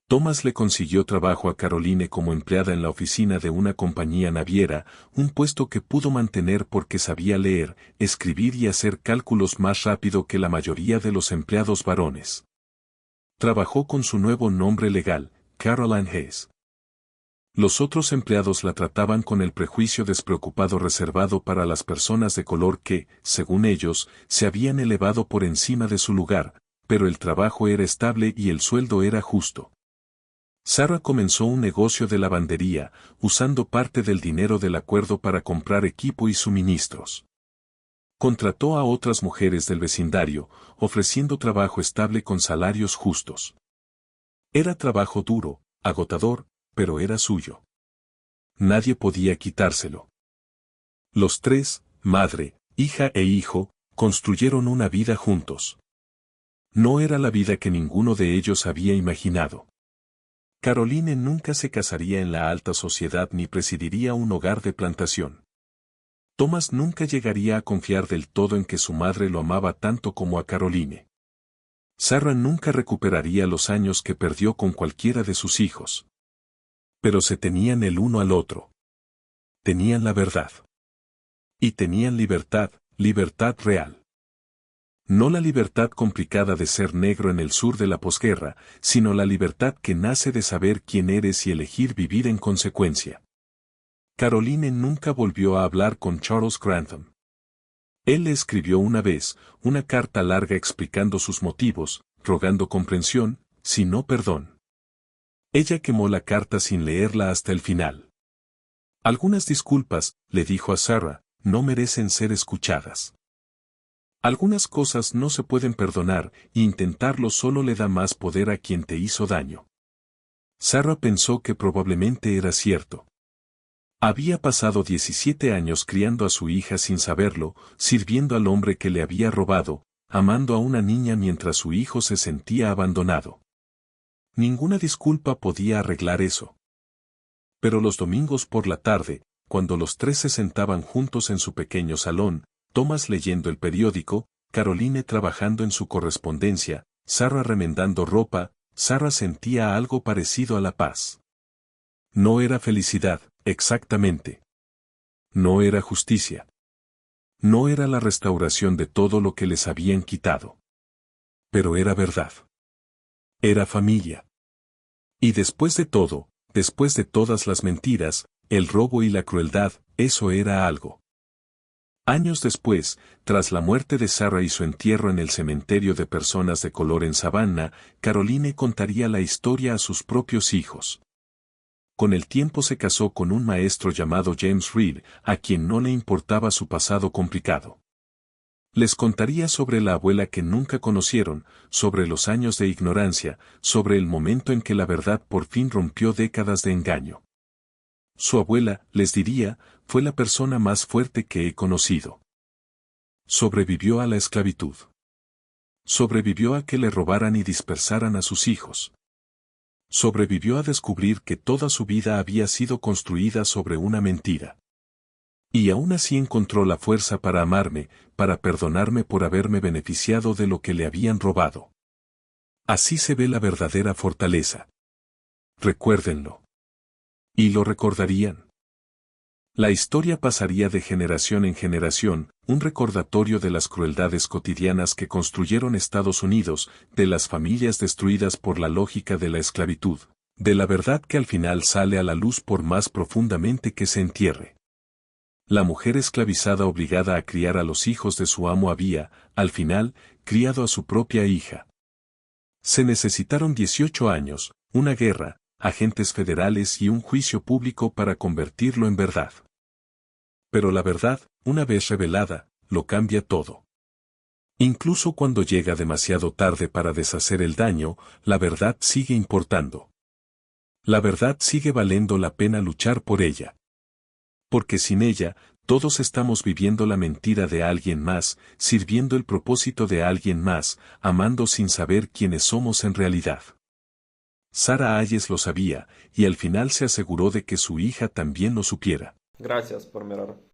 Thomas le consiguió trabajo a Caroline como empleada en la oficina de una compañía naviera, un puesto que pudo mantener porque sabía leer, escribir y hacer cálculos más rápido que la mayoría de los empleados varones. Trabajó con su nuevo nombre legal, Caroline Hayes. Los otros empleados la trataban con el prejuicio despreocupado reservado para las personas de color que, según ellos, se habían elevado por encima de su lugar, pero el trabajo era estable y el sueldo era justo. Sarah comenzó un negocio de lavandería, usando parte del dinero del acuerdo para comprar equipo y suministros. Contrató a otras mujeres del vecindario, ofreciendo trabajo estable con salarios justos. Era trabajo duro, agotador, pero era suyo. Nadie podía quitárselo. Los tres, madre, hija e hijo, construyeron una vida juntos. No era la vida que ninguno de ellos había imaginado. Caroline nunca se casaría en la alta sociedad ni presidiría un hogar de plantación. Thomas nunca llegaría a confiar del todo en que su madre lo amaba tanto como a Caroline. Sarah nunca recuperaría los años que perdió con cualquiera de sus hijos. Pero se tenían el uno al otro. Tenían la verdad. Y tenían libertad, libertad real. No la libertad complicada de ser negro en el sur de la posguerra, sino la libertad que nace de saber quién eres y elegir vivir en consecuencia. Caroline nunca volvió a hablar con Charles Grantham. Él le escribió una vez, una carta larga explicando sus motivos, rogando comprensión, si no perdón. Ella quemó la carta sin leerla hasta el final. Algunas disculpas, le dijo a Sarah, no merecen ser escuchadas. Algunas cosas no se pueden perdonar, e intentarlo solo le da más poder a quien te hizo daño. Sarah pensó que probablemente era cierto. Había pasado 17 años criando a su hija sin saberlo, sirviendo al hombre que le había robado, amando a una niña mientras su hijo se sentía abandonado. Ninguna disculpa podía arreglar eso. Pero los domingos por la tarde, cuando los tres se sentaban juntos en su pequeño salón, Thomas leyendo el periódico, Caroline trabajando en su correspondencia, Sarah remendando ropa, Sarah sentía algo parecido a la paz. No era felicidad, exactamente. No era justicia. No era la restauración de todo lo que les habían quitado. Pero era verdad. Era familia. Y después de todo, después de todas las mentiras, el robo y la crueldad, eso era algo. Años después, tras la muerte de Sarah y su entierro en el cementerio de personas de color en Savannah, Caroline contaría la historia a sus propios hijos. Con el tiempo se casó con un maestro llamado James Reed, a quien no le importaba su pasado complicado. Les contaría sobre la abuela que nunca conocieron, sobre los años de ignorancia, sobre el momento en que la verdad por fin rompió décadas de engaño. Su abuela, les diría, fue la persona más fuerte que he conocido. Sobrevivió a la esclavitud. Sobrevivió a que le robaran y dispersaran a sus hijos. Sobrevivió a descubrir que toda su vida había sido construida sobre una mentira. Y aún así encontró la fuerza para amarme, para perdonarme por haberme beneficiado de lo que le habían robado. Así se ve la verdadera fortaleza. Recuérdenlo. ¿Y lo recordarían? La historia pasaría de generación en generación, un recordatorio de las crueldades cotidianas que construyeron Estados Unidos, de las familias destruidas por la lógica de la esclavitud, de la verdad que al final sale a la luz por más profundamente que se entierre. La mujer esclavizada obligada a criar a los hijos de su amo había, al final, criado a su propia hija. Se necesitaron 18 años, una guerra, agentes federales y un juicio público para convertirlo en verdad. Pero la verdad, una vez revelada, lo cambia todo. Incluso cuando llega demasiado tarde para deshacer el daño, la verdad sigue importando. La verdad sigue valiendo la pena luchar por ella. Porque sin ella, todos estamos viviendo la mentira de alguien más, sirviendo el propósito de alguien más, amando sin saber quiénes somos en realidad. Sarah Hayes lo sabía, y al final se aseguró de que su hija también lo supiera. Gracias por mirar.